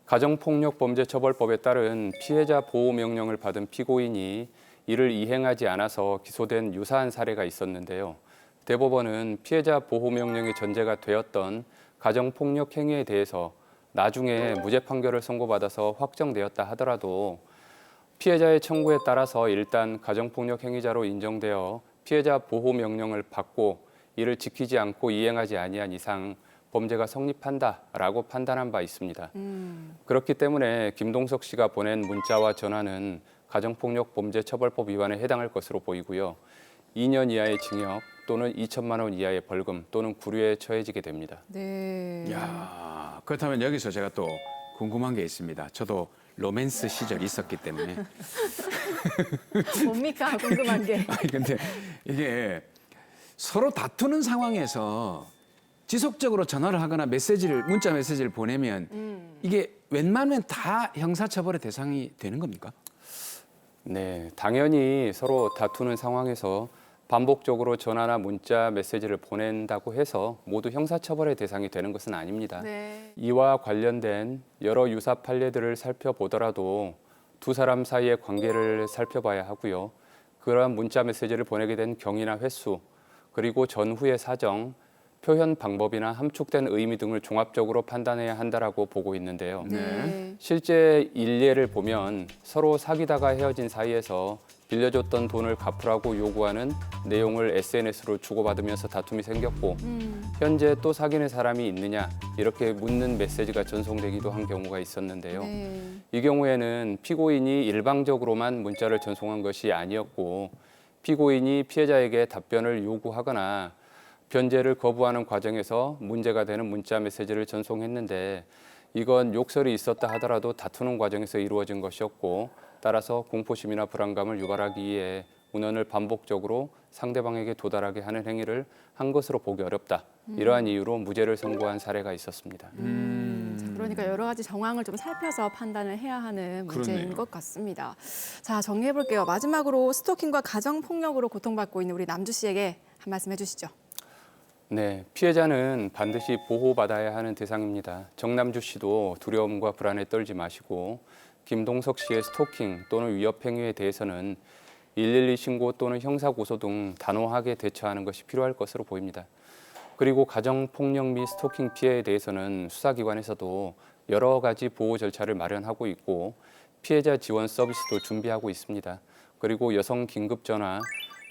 가정폭력범죄처벌법에 따른 피해자 보호 명령을 받은 피고인이 이를 이행하지 않아서 기소된 유사한 사례가 있었는데요. 대법원은 피해자 보호 명령의 전제가 되었던 가정폭력 행위에 대해서 나중에 무죄 판결을 선고받아서 확정되었다 하더라도 피해자의 청구에 따라서 일단 가정폭력 행위자로 인정되어 피해자 보호 명령을 받고 이를 지키지 않고 이행하지 아니한 이상 범죄가 성립한다라고 판단한 바 있습니다. 그렇기 때문에 김동석 씨가 보낸 문자와 전화는 가정폭력범죄처벌법 위반에 해당할 것으로 보이고요. 2년 이하의 징역 또는 2천만 원 이하의 벌금 또는 구류에 처해지게 됩니다. 네. 야, 그렇다면 여기서 제가 또 궁금한 게 있습니다. 저도 로맨스 시절이 있었기 때문에. 뭡니까? 궁금한 게. 아니, 근데 이게 서로 다투는 상황에서 지속적으로 전화를 하거나 문자 메시지를 보내면 이게 웬만하면 다 형사처벌의 대상이 되는 겁니까? 네, 당연히 서로 다투는 상황에서 반복적으로 전화나 문자 메시지를 보낸다고 해서 모두 형사처벌의 대상이 되는 것은 아닙니다. 네. 이와 관련된 여러 유사 판례들을 살펴보더라도 두 사람 사이의 관계를 살펴봐야 하고요. 그러한 문자 메시지를 보내게 된 경위나 횟수, 그리고 전후의 사정, 표현 방법이나 함축된 의미 등을 종합적으로 판단해야 한다라고 보고 있는데요. 네. 실제 일례를 보면 서로 사귀다가 헤어진 사이에서 빌려줬던 돈을 갚으라고 요구하는 내용을 SNS로 주고받으면서 다툼이 생겼고 현재 또 사귀는 사람이 있느냐 이렇게 묻는 메시지가 전송되기도 한 경우가 있었는데요. 네. 이 경우에는 피고인이 일방적으로만 문자를 전송한 것이 아니었고 피고인이 피해자에게 답변을 요구하거나 변제를 거부하는 과정에서 문제가 되는 문자 메시지를 전송했는데 이건 욕설이 있었다 하더라도 다투는 과정에서 이루어진 것이었고 따라서 공포심이나 불안감을 유발하기 위해 운원을 반복적으로 상대방에게 도달하게 하는 행위를 한 것으로 보기 어렵다. 이러한 이유로 무죄를 선고한 사례가 있었습니다. 자, 그러니까 여러 가지 정황을 좀 살펴서 판단을 해야 하는 문제인 그러네요. 것 같습니다. 자, 정리해 볼게요. 마지막으로 스토킹과 가정폭력으로 고통받고 있는 우리 남주 씨에게 한 말씀 해주시죠. 네, 피해자는 반드시 보호받아야 하는 대상입니다. 정남주 씨도 두려움과 불안에 떨지 마시고 김동석 씨의 스토킹 또는 위협 행위에 대해서는 112 신고 또는 형사고소 등 단호하게 대처하는 것이 필요할 것으로 보입니다. 그리고 가정폭력 및 스토킹 피해에 대해서는 수사기관에서도 여러 가지 보호 절차를 마련하고 있고 피해자 지원 서비스도 준비하고 있습니다. 그리고 여성 긴급전화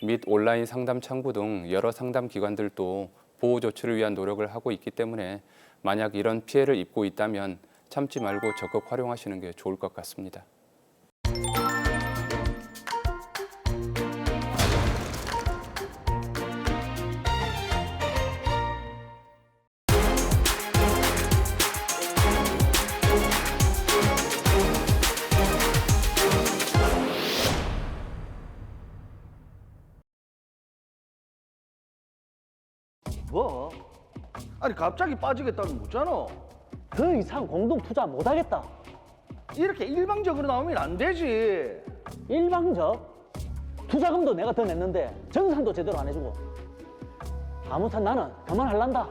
및 온라인 상담 창구 등 여러 상담 기관들도 보호 조치를 위한 노력을 하고 있기 때문에 만약 이런 피해를 입고 있다면 참지 말고 적극 활용하시는 게 좋을 것 같습니다. 뭐? 아니 갑자기 빠지겠다는 거잖아. 더 이상 공동 투자 못하겠다. 이렇게 일방적으로 나오면 안 되지. 일방적? 투자금도 내가 더 냈는데 정산도 제대로 안 해주고. 아무튼 나는 그만할란다.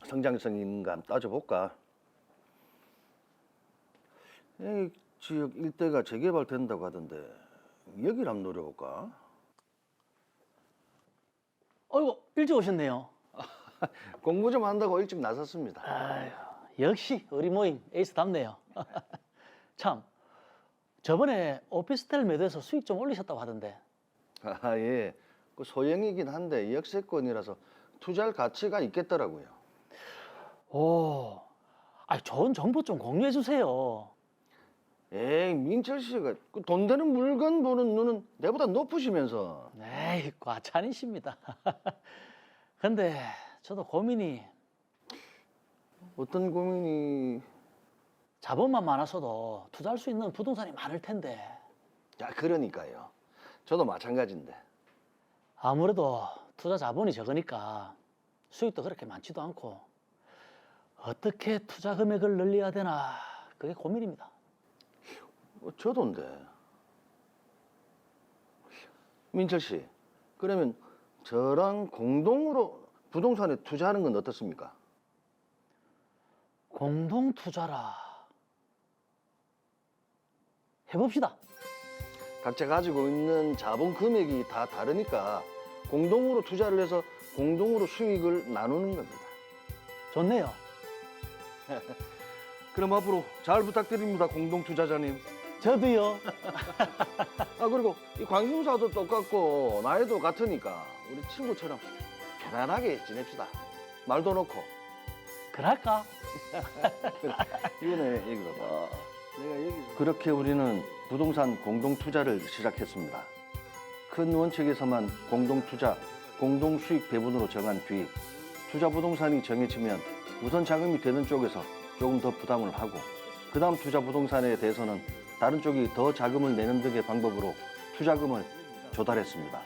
성장성 있는가 한번 따져볼까? 이 지역 일대가 재개발된다고 하던데 여기를 한번 노려볼까? 어이구, 일찍 오셨네요. 공부 좀 한다고 일찍 나섰습니다. 아유, 역시 우리 모임 에이스답네요. 참, 저번에 오피스텔 매도해서 수익 좀 올리셨다고 하던데. 아, 예. 그 소형이긴 한데 역세권이라서 투자할 가치가 있겠더라고요. 오, 좋은 정보 좀 공유해 주세요. 에이, 민철 씨가 그 돈 되는 물건 보는 눈은 내보다 높으시면서. 에이, 과찬이십니다. 근데 저도 고민이, 어떤 고민이? 자본만 많아서도 투자할 수 있는 부동산이 많을 텐데 야, 그러니까요. 저도 마찬가지인데. 아무래도 투자 자본이 적으니까 수익도 그렇게 많지도 않고 어떻게 투자 금액을 늘려야 되나 그게 고민입니다. 저도인데. 민철 씨, 그러면 저랑 공동으로 부동산에 투자하는 건 어떻습니까? 공동 투자라. 해봅시다. 각자 가지고 있는 자본 금액이 다 다르니까 공동으로 투자를 해서 공동으로 수익을 나누는 겁니다. 좋네요. 그럼 앞으로 잘 부탁드립니다, 공동 투자자님. 저도요. 아, 그리고 이 관심사도 똑같고 나이도 같으니까 우리 친구처럼 편안하게 지냅시다. 말도 놓고. 그럴까? 이번에 얘기 봐봐. 내가 여기서 그렇게 우리는 부동산 공동 투자를 시작했습니다. 큰 원칙에서만 공동 투자, 공동 수익 배분으로 정한 뒤 투자 부동산이 정해지면 우선 자금이 되는 쪽에서 조금 더 부담을 하고 그다음 투자 부동산에 대해서는 다른 쪽이 더 자금을 내는 등의 방법으로 투자금을 조달했습니다.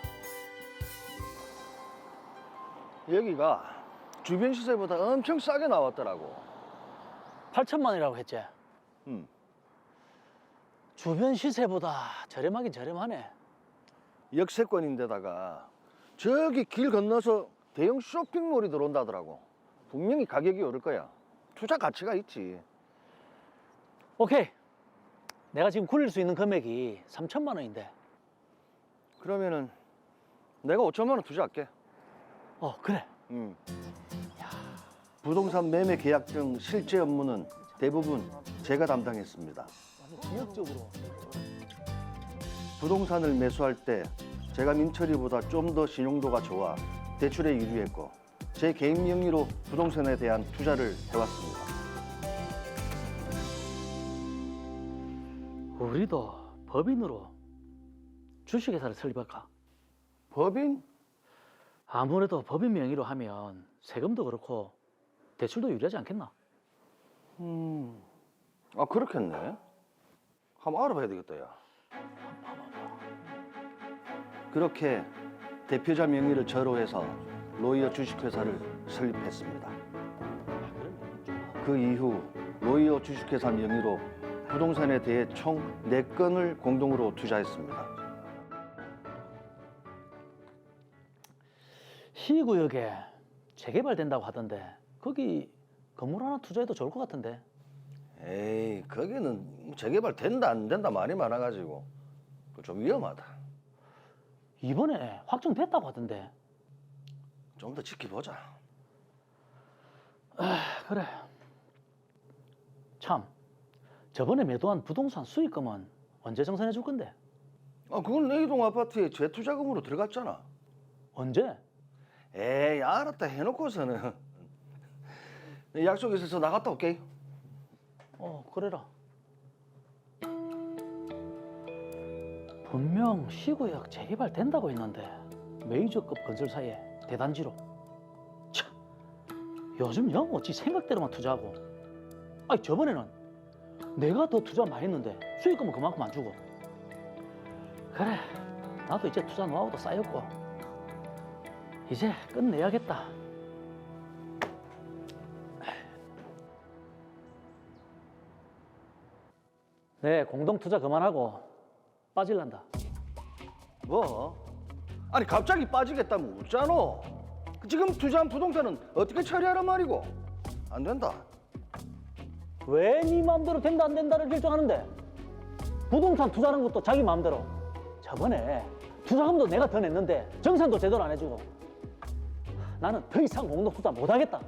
여기가 주변 시세보다 엄청 싸게 나왔더라고. 8천만 원이라고 했지? 음. 주변 시세보다 저렴하긴 저렴하네. 역세권인데다가 저기 길 건너서 대형 쇼핑몰이 들어온다더라고. 분명히 가격이 오를 거야. 투자 가치가 있지. 오케이. 내가 지금 굴릴 수 있는 금액이 3천만 원인데. 그러면은 내가 5천만 원 투자할게. 그래. 부동산 매매 계약 등 실제 업무는 대부분 제가 담당했습니다. 지역적으로. 부동산을 매수할 때 제가 민철이보다 좀 더 신용도가 좋아 대출에 유리했고 제 개인 명의로 부동산에 대한 투자를 해왔습니다. 우리도 법인으로 주식회사를 설립할까? 법인? 아무래도 법인 명의로 하면 세금도 그렇고 대출도 유리하지 않겠나? 아, 그렇겠네. 한번 알아봐야 되겠다, 야. 그렇게 대표자 명의를 저로 해서 로이어 주식회사를 설립했습니다. 그 이후 로이어 주식회사 명의로 부동산에 대해 총 4건을 공동으로 투자했습니다. 시구역에 재개발된다고 하던데 거기 건물 하나 투자해도 좋을 것 같은데. 에이, 거기는 재개발 된다 안 된다 말이 많아가지고 좀 위험하다. 이번에 확정됐다고 하던데. 좀 더 지켜보자. 그래. 참, 저번에 매도한 부동산 수익금은 언제 정산해 줄 건데? 아, 그건 내 이동 아파트에 재투자금으로 들어갔잖아. 언제? 에이, 알았다 해놓고서는 내 약속 있어서 나갔다 올게. 그래라. 분명 시구역 재개발 된다고 했는데 메이저급 건설사에 대단지로. 참, 요즘 영 어찌 생각대로만 투자하고. 아니, 저번에는 내가 더 투자 많이 했는데 수익금은 그만큼 안 주고. 그래, 나도 이제 투자 노하우도 쌓였고 이제 끝내야겠다. 네, 공동 투자 그만하고 빠질란다. 뭐? 아니, 갑자기 빠지겠다면 웃잖아. 지금 투자한 부동산은 어떻게 처리하란 말이고. 안 된다. 왜 네 마음대로 된다 안 된다를 결정하는데? 부동산 투자하는 것도 자기 마음대로. 저번에 투자금도 내가 더 냈는데 정산도 제대로 안 해주고. 나는 더 이상 공동 투자 못하겠다.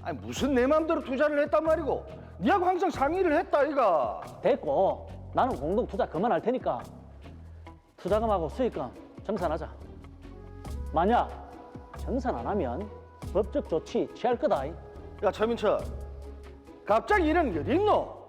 아니 무슨 내 마음대로 투자를 했단 말이고? 니하고 항상 상의를 했다 이가. 됐고 나는 공동 투자 그만할 테니까 투자금하고 수익금 정산하자. 만약 정산 안 하면 법적 조치 취할 거다. 야 최민철, 갑자기 이런 게 어디 있노?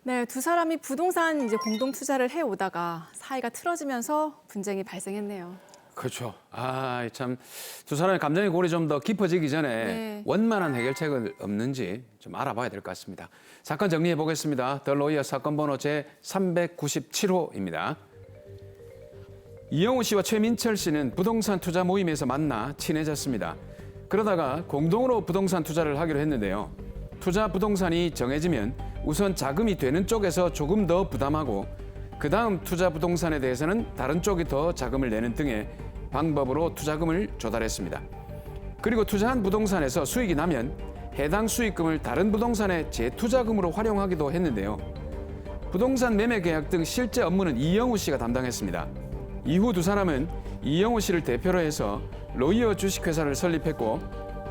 네, 두 사람이 부동산 이제 공동 투자를 해 오다가 사이가 틀어지면서 분쟁이 발생했네요. 그렇죠. 아, 참 두 사람의 감정의 골이 좀 더 깊어지기 전에 네. 원만한 해결책은 없는지 좀 알아봐야 될 것 같습니다. 사건 정리해 보겠습니다. 더 로이어 사건 번호 제 397호입니다. 이영우 씨와 최민철 씨는 부동산 투자 모임에서 만나 친해졌습니다. 그러다가 공동으로 부동산 투자를 하기로 했는데요. 투자 부동산이 정해지면 우선 자금이 되는 쪽에서 조금 더 부담하고 그 다음 투자 부동산에 대해서는 다른 쪽이 더 자금을 내는 등의 방법으로 투자금을 조달했습니다. 그리고 투자한 부동산에서 수익이 나면 해당 수익금을 다른 부동산의 재투자금으로 활용하기도 했는데요. 부동산 매매 계약 등 실제 업무는 이영우 씨가 담당했습니다. 이후 두 사람은 이영우 씨를 대표로 해서 로이어 주식회사를 설립했고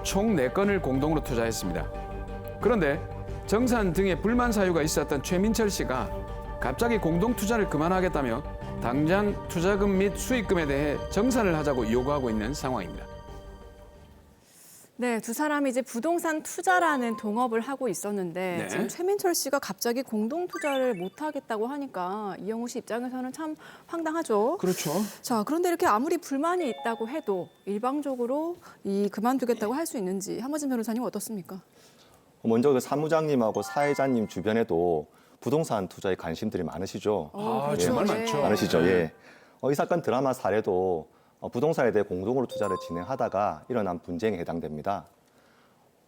총 4건을 공동으로 투자했습니다. 그런데 정산 등의 불만 사유가 있었던 최민철 씨가 갑자기 공동 투자를 그만하겠다며 당장 투자금 및 수익금에 대해 정산을 하자고 요구하고 있는 상황입니다. 네, 두 사람이 이제 부동산 투자라는 동업을 하고 있었는데 네. 지금 최민철 씨가 갑자기 공동 투자를 못 하겠다고 하니까 이영우 씨 입장에서는 참 황당하죠. 그렇죠. 자, 그런데 이렇게 아무리 불만이 있다고 해도 일방적으로 그만두겠다고 할 수 있는지 한마진 변호사님 어떻습니까? 먼저 그 사무장님하고 사회자님 주변에도 부동산 투자에 관심들이 많으시죠? 그렇죠. 정말 네. 많죠. 많으시죠? 예. 이 사건 드라마 사례도 부동산에 대해 공동으로 투자를 진행하다가 일어난 분쟁에 해당됩니다.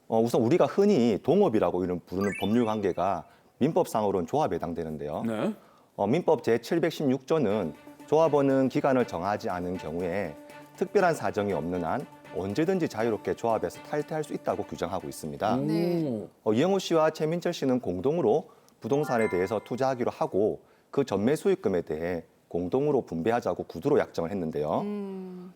우선 우리가 흔히 동업이라고 부르는 법률 관계가 민법상으로는 조합에 해당되는데요. 네. 민법 제716조는 조합원은 기간을 정하지 않은 경우에 특별한 사정이 없는 한 언제든지 자유롭게 조합에서 탈퇴할 수 있다고 규정하고 있습니다. 네. 이영우 씨와 최민철 씨는 공동으로 부동산에 대해서 투자하기로 하고 그 전매 수익금에 대해 공동으로 분배하자고 구두로 약정을 했는데요.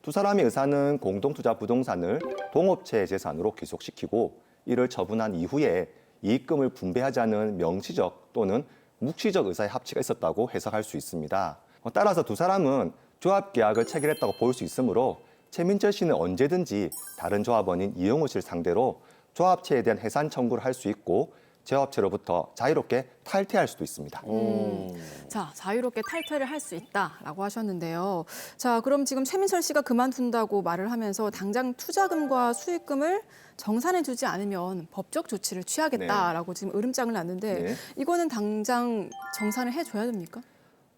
두 사람의 의사는 공동투자 부동산을 동업체의 재산으로 귀속시키고 이를 처분한 이후에 이익금을 분배하자는 명시적 또는 묵시적 의사의 합치가 있었다고 해석할 수 있습니다. 따라서 두 사람은 조합계약을 체결했다고 볼 수 있으므로 최민철 씨는 언제든지 다른 조합원인 이영우 씨를 상대로 조합체에 대한 해산 청구를 할 수 있고 조합체로부터 자유롭게 탈퇴할 수도 있습니다. 자, 자유롭게 탈퇴를 할 수 있다라고 하셨는데요. 자, 그럼 지금 최민철 씨가 그만둔다고 말을 하면서 당장 투자금과 수익금을 정산해주지 않으면 법적 조치를 취하겠다라고 지금 으름장을 놨는데 네. 이거는 당장 정산을 해줘야 됩니까?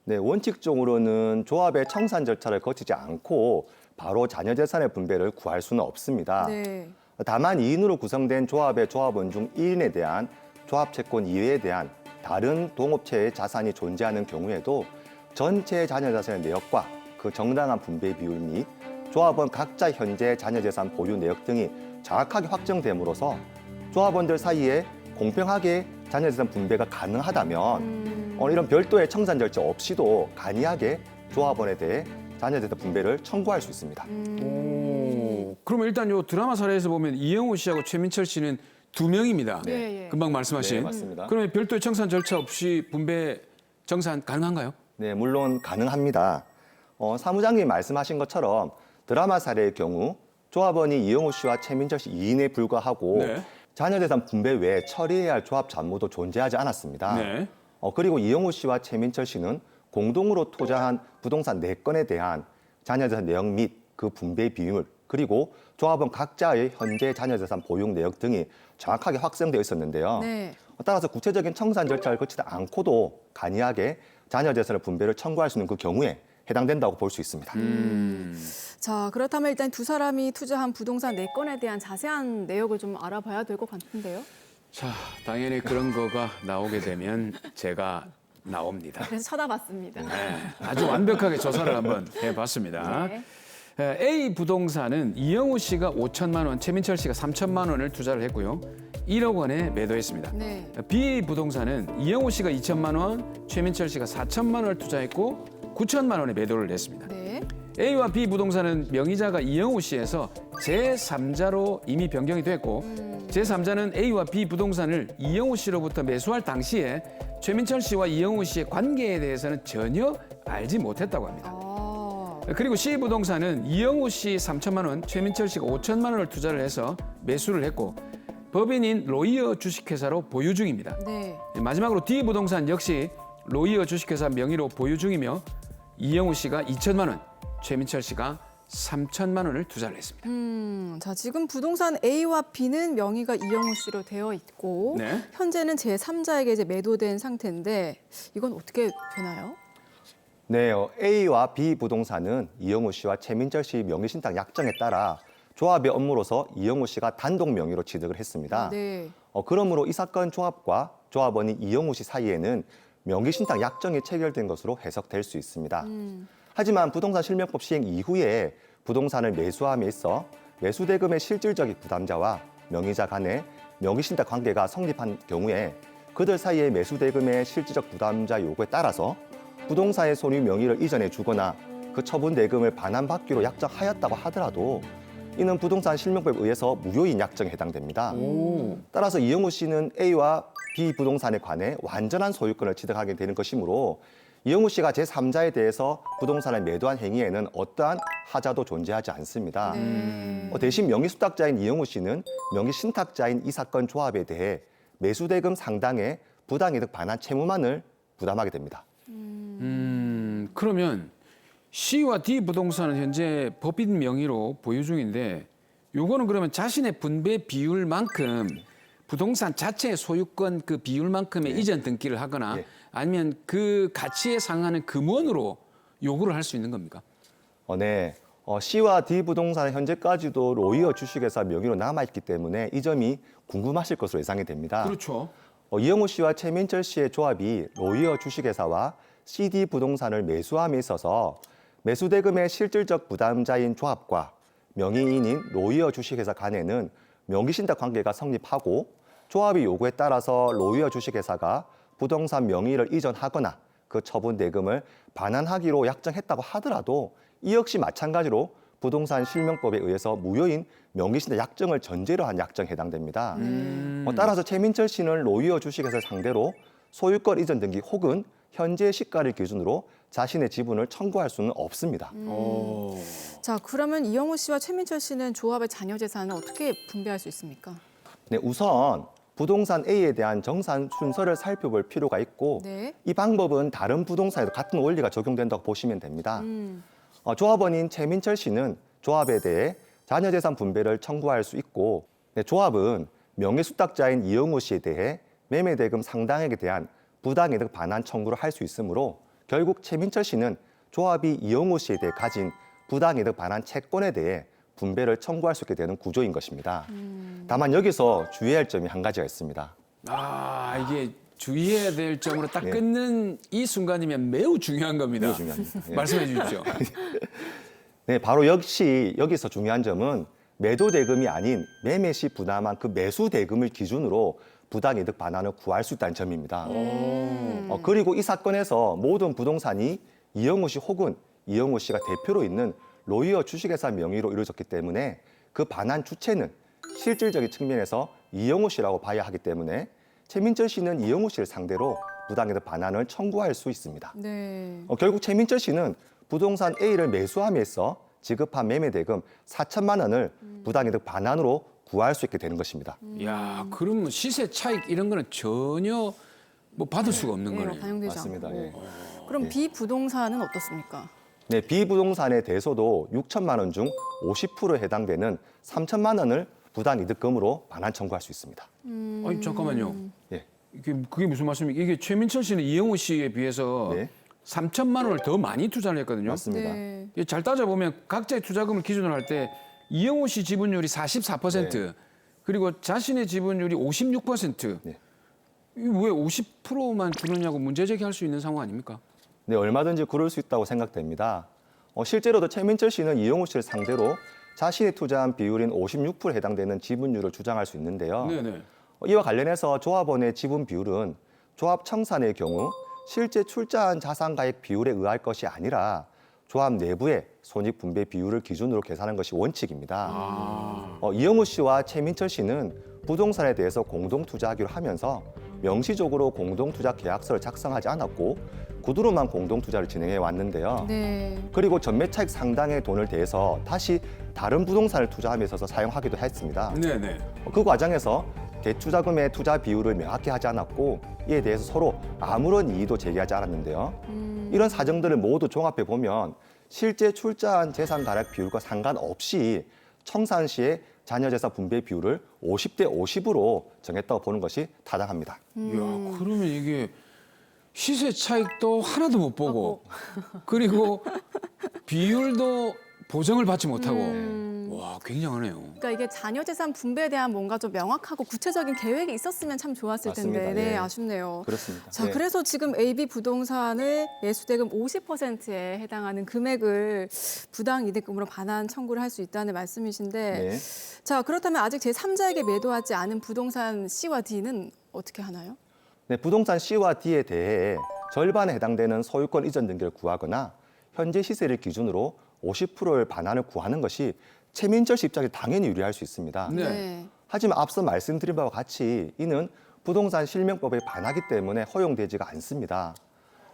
네, 원칙적으로는 조합의 청산 절차를 거치지 않고 바로 자녀 재산의 분배를 구할 수는 없습니다. 네. 다만 2인으로 구성된 조합의 조합원 중 1인에 대한 조합 채권 이외에 대한 다른 동업체의 자산이 존재하는 경우에도 전체 자녀 자산의 내역과 그 정당한 분배 비율 및 조합원 각자 현재 자녀 재산 보유 내역 등이 정확하게 확정됨으로써 조합원들 사이에 공평하게 자녀 재산 분배가 가능하다면 이런 별도의 청산 절차 없이도 간이하게 조합원에 대해 자녀 재산 분배를 청구할 수 있습니다. 그러면 일단 요 드라마 사례에서 보면 이영우 씨하고 최민철 씨는 2명입니다. 네. 금방 말씀하신. 네, 맞습니다. 그러면 별도의 청산 절차 없이 분배 정산 가능한가요? 네, 물론 가능합니다. 사무장님이 말씀하신 것처럼 드라마 사례의 경우 조합원이 이영우 씨와 최민철 씨 2인에 불과하고 네. 자녀 재산 분배 외에 처리해야 할 조합 잡무도 존재하지 않았습니다. 네. 그리고 이영우 씨와 최민철 씨는 공동으로 투자한 부동산 4건에 대한 자녀 재산 내역 및 그 분배 비율 그리고 조합원 각자의 현재 자녀 재산 보유 내역 등이 정확하게 확정되어 있었는데요. 네. 따라서 구체적인 청산 절차를 거치지 않고도 간이하게 자녀 재산의 분배를 청구할 수 있는 그 경우에 해당된다고 볼 수 있습니다. 자, 그렇다면 일단 두 사람이 투자한 부동산 4건에 대한 자세한 내역을 좀 알아봐야 될 것 같은데요. 자, 당연히 그런 거가 나오게 되면 제가 나옵니다. 그래서 쳐다봤습니다. 네, 아주 완벽하게 조사를 한번 해봤습니다. 네. A 부동산은 이영우 씨가 5천만 원, 최민철 씨가 3천만 원을 투자를 했고요. 1억 원에 매도했습니다. 네. B 부동산은 이영호 씨가 2천만 원, 최민철 씨가 4천만 원을 투자했고 9천만 원에 매도를 했습니다. 네. A와 B 부동산은 명의자가 이영호 씨에서 제3자로 이미 변경이 됐고 제3자는 A와 B 부동산을 이영호 씨로부터 매수할 당시에 최민철 씨와 이영호 씨의 관계에 대해서는 전혀 알지 못했다고 합니다. 그리고 C 부동산은 이영호 씨 3천만 원, 최민철 씨가 5천만 원을 투자를 해서 매수를 했고 법인인 로이어 주식회사로 보유 중입니다. 네. 마지막으로 D 부동산 역시 로이어 주식회사 명의로 보유 중이며 이영호 씨가 2천만 원, 최민철 씨가 3천만 원을 투자를 했습니다. 자, 지금 부동산 A와 B는 명의가 이영호 씨로 되어 있고 네. 현재는 제3자에게 이제 매도된 상태인데 이건 어떻게 되나요? 네, A와 B 부동산은 이영호 씨와 최민철 씨 명의신탁 약정에 따라 조합의 업무로서 이영호 씨가 단독 명의로 취득을 했습니다. 네. 그러므로 이 사건 조합과 조합원인 이영호 씨 사이에는 명의신탁 약정이 체결된 것으로 해석될 수 있습니다. 하지만 부동산 실명법 시행 이후에 부동산을 매수함에 있어 매수대금의 실질적인 부담자와 명의자 간의 명의신탁 관계가 성립한 경우에 그들 사이의 매수대금의 실질적 부담자 요구에 따라서 부동산의 소유 명의를 이전해 주거나 그 처분 대금을 반환받기로 약정하였다고 하더라도 이는 부동산 실명법에 의해서 무효인 약정에 해당됩니다. 따라서 이영호 씨는 A와 B 부동산에 관해 완전한 소유권을 취득하게 되는 것이므로 이영호 씨가 제3자에 대해서 부동산을 매도한 행위에는 어떠한 하자도 존재하지 않습니다. 대신 명의수탁자인 이영호 씨는 명의신탁자인 이 사건 조합에 대해 매수대금 상당의 부당이득 반환 채무만을 부담하게 됩니다. 그러면 C와 D 부동산은 현재 법인 명의로 보유 중인데 요거는 그러면 자신의 분배 비율만큼 부동산 자체의 소유권 그 비율만큼의 이전 등기를 하거나 아니면 그 가치에 상하는 금원으로 요구를 할 수 있는 겁니까? 네. C와 D 부동산은 현재까지도 로이어 주식회사 명의로 남아있기 때문에 이 점이 궁금하실 것으로 예상이 됩니다. 그렇죠. 이영호 씨와 최민철 씨의 조합이 로이어 주식회사와 CD 부동산을 매수함에 있어서 매수대금의 실질적 부담자인 조합과 명의인인 로이어 주식회사 간에는 명의신탁 관계가 성립하고 조합의 요구에 따라서 로이어 주식회사가 부동산 명의를 이전하거나 그 처분 대금을 반환하기로 약정했다고 하더라도 이 역시 마찬가지로 부동산 실명법에 의해서 무효인 명의신탁 약정을 전제로 한 약정에 해당됩니다. 따라서 최민철 씨는 로이어 주식회사 상대로 소유권 이전 등기 혹은 현재 시가를 기준으로 자신의 지분을 청구할 수는 없습니다. 자, 그러면 이영호 씨와 최민철 씨는 조합의 자녀 재산을 어떻게 분배할 수 있습니까? 네, 우선 부동산 A에 대한 정산 순서를 살펴볼 필요가 있고 네. 이 방법은 다른 부동산에도 같은 원리가 적용된다고 보시면 됩니다. 조합원인 최민철 씨는 조합에 대해 자녀 재산 분배를 청구할 수 있고 조합은 명예수탁자인 이영호 씨에 대해 매매대금 상당액에 대한 부당이득 반환 청구를 할 수 있으므로 결국 최민철 씨는 조합이 이영호 씨에 대해 가진 부당이득 반환 채권에 대해 분배를 청구할 수 있게 되는 구조인 것입니다. 다만 여기서 주의해야 할 점이 한 가지가 있습니다. 이게 주의해야 될 점으로 딱 끊는 이 순간이면 매우 중요한 겁니다. 매우 중요합니다. 말씀해 주십시오. 네, 바로 역시 여기서 중요한 점은 매도 대금이 아닌 매매 시 부담한 그 매수 대금을 기준으로 부당이득 반환을 구할 수 있다는 점입니다. 그리고 이 사건에서 모든 부동산이 이영호 씨 혹은 이영호 씨가 대표로 있는 로이어 주식회사 명의로 이루어졌기 때문에 그 반환 주체는 실질적인 측면에서 이영호 씨라고 봐야 하기 때문에 최민철 씨는 이영호 씨를 상대로 부당이득 반환을 청구할 수 있습니다. 네. 결국 최민철 씨는 부동산 A를 매수함에 있어 지급한 매매대금 4천만 원을 부당이득 반환으로 구할 수 있게 되는 것입니다. 야, 그럼 시세 차익 이런 거는 전혀 뭐 받을 수가 없는 거네요. 반영되지 맞습니다. 않고. 예. 그럼 B 부동산은 어떻습니까? 네, B 부동산에 대해서도 6천만 원 중 50%에 해당되는 3천만 원을 부당이득금으로 반환 청구할 수 있습니다. 아니 잠깐만요. 예. 그게 무슨 말씀입니까? 이게 최민철 씨는 이영호 씨에 비해서 네. 3천만 원을 더 많이 투자를 했거든요. 맞습니다. 네. 이게 잘 따져보면 각자의 투자금을 기준으로 할 때 이영호 씨 지분율이 44%, 그리고 자신의 지분율이 56%. 네. 왜 50%만 주느냐고 문제 제기할 수 있는 상황 아닙니까? 네, 얼마든지 그럴 수 있다고 생각됩니다. 실제로도 최민철 씨는 이영호 씨를 상대로 자신이 투자한 비율인 56%에 해당되는 지분율을 주장할 수 있는데요. 네네. 이와 관련해서 조합원의 지분 비율은 조합 청산의 경우 실제 출자한 자산가액 비율에 의할 것이 아니라 조합 내부의 손익분배 비율을 기준으로 계산하는 것이 원칙입니다. 이영우 씨와 최민철 씨는 부동산에 대해서 공동투자하기로 하면서 명시적으로 공동투자 계약서를 작성하지 않았고 구두로만 공동투자를 진행해 왔는데요. 네. 그리고 전매 차익 상당의 돈을 대서 다시 다른 부동산을 투자함에 있어서 사용하기도 했습니다. 네네. 그 과정에서 대투자금의 투자 비율을 명확히 하지 않았고 이에 대해서 서로 아무런 이의도 제기하지 않았는데요. 이런 사정들을 모두 종합해 보면 실제 출자한 재산 가액 비율과 상관없이 청산 시에 자녀 재산 분배 비율을 50대 50으로 정했다고 보는 것이 타당합니다. 이야, 그러면 이게 시세 차익도 하나도 못 보고 그리고 비율도 보정을 받지 못하고 와, 굉장하네요. 그러니까 이게 자녀 재산 분배에 대한 뭔가 좀 명확하고 구체적인 계획이 있었으면 참 좋았을 텐데, 맞습니다. 네, 예. 아쉽네요. 그렇습니다. 자, 네. 그래서 지금 AB 부동산의 매수대금 50%에 해당하는 금액을 부당 이득금으로 반환 청구를 할 수 있다는 말씀이신데, 네. 자, 그렇다면 아직 제3자에게 매도하지 않은 부동산 C와 D는 어떻게 하나요? 네, 부동산 C와 D에 대해 절반에 해당되는 소유권 이전 등기를 구하거나 현재 시세를 기준으로 50%를 반환을 구하는 것이 최민철 씨 입장에 당연히 유리할 수 있습니다. 네. 하지만 앞서 말씀드린 바와 같이 이는 부동산 실명법에 반하기 때문에 허용되지가 않습니다.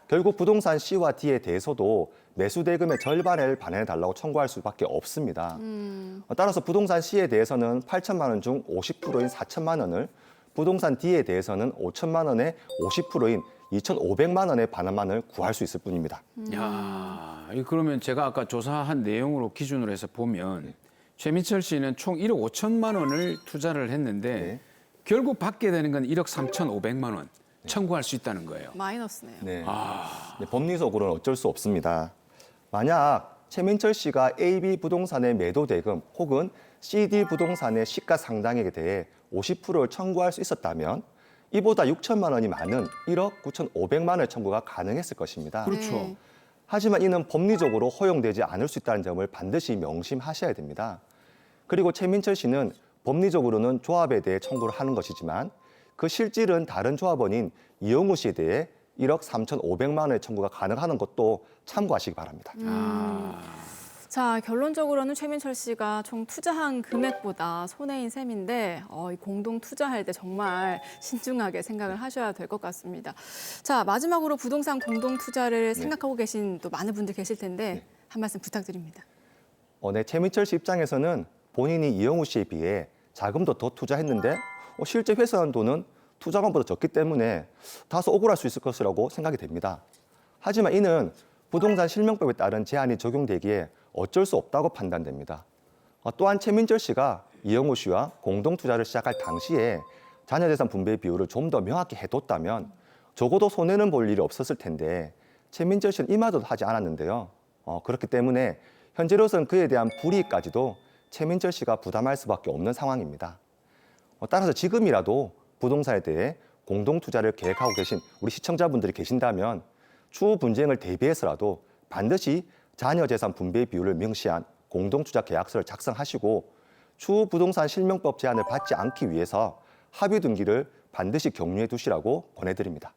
결국 부동산 C와 D에 대해서도 매수 대금의 절반을 반환해달라고 청구할 수밖에 없습니다. 따라서 부동산 C에 대해서는 8천만 원 중 50%인 4천만 원을, 부동산 D에 대해서는 5천만 원의 50%인 2,500만 원의 반환만을 구할 수 있을 뿐입니다. 야, 그러면 제가 아까 조사한 내용으로 기준으로 해서 보면 최민철 씨는 총 1억 5천만 원을 투자를 했는데 네. 결국 받게 되는 건 1억 3,500만 원 청구할 수 있다는 거예요. 마이너스네요. 네. 네, 법리적으로는 어쩔 수 없습니다. 만약 최민철 씨가 AB 부동산의 매도 대금 혹은 CD 부동산의 시가 상당액에 대해 50%를 청구할 수 있었다면 이보다 6천만 원이 많은 1억 9,500만 원의 청구가 가능했을 것입니다. 그렇죠. 네. 하지만 이는 법리적으로 허용되지 않을 수 있다는 점을 반드시 명심하셔야 됩니다. 그리고 최민철 씨는 법리적으로는 조합에 대해 청구를 하는 것이지만 그 실질은 다른 조합원인 이영우 씨에 대해 1억 3,500만 원의 청구가 가능하는 것도 참고하시기 바랍니다. 자, 결론적으로는 최민철 씨가 총 투자한 금액보다 손해인 셈인데 이 공동 투자할 때 정말 신중하게 생각을 하셔야 될 것 같습니다. 자, 마지막으로 부동산 공동 투자를 생각하고 계신 또 많은 분들 계실 텐데 한 말씀 부탁드립니다. 네, 최민철 씨 입장에서는 본인이 이영우 씨에 비해 자금도 더 투자했는데 실제 회수한 돈은 투자금보다 적기 때문에 다소 억울할 수 있을 것이라고 생각이 됩니다. 하지만 이는 부동산 실명법에 따른 제한이 적용되기에 어쩔 수 없다고 판단됩니다. 또한 최민철 씨가 이영우 씨와 공동 투자를 시작할 당시에 자녀 재산 분배 비율을 좀 더 명확히 해뒀다면 적어도 손해는 볼 일이 없었을 텐데 최민철 씨는 이 말도 하지 않았는데요. 그렇기 때문에 현재로서는 그에 대한 불이익까지도 최민철 씨가 부담할 수밖에 없는 상황입니다. 따라서 지금이라도 부동산에 대해 공동 투자를 계획하고 계신 우리 시청자분들이 계신다면 추후 분쟁을 대비해서라도 반드시 자녀 재산 분배 비율을 명시한 공동 투자 계약서를 작성하시고 추후 부동산 실명법 제한을 받지 않기 위해서 합의 등기를 반드시 격려해 두시라고 권해드립니다.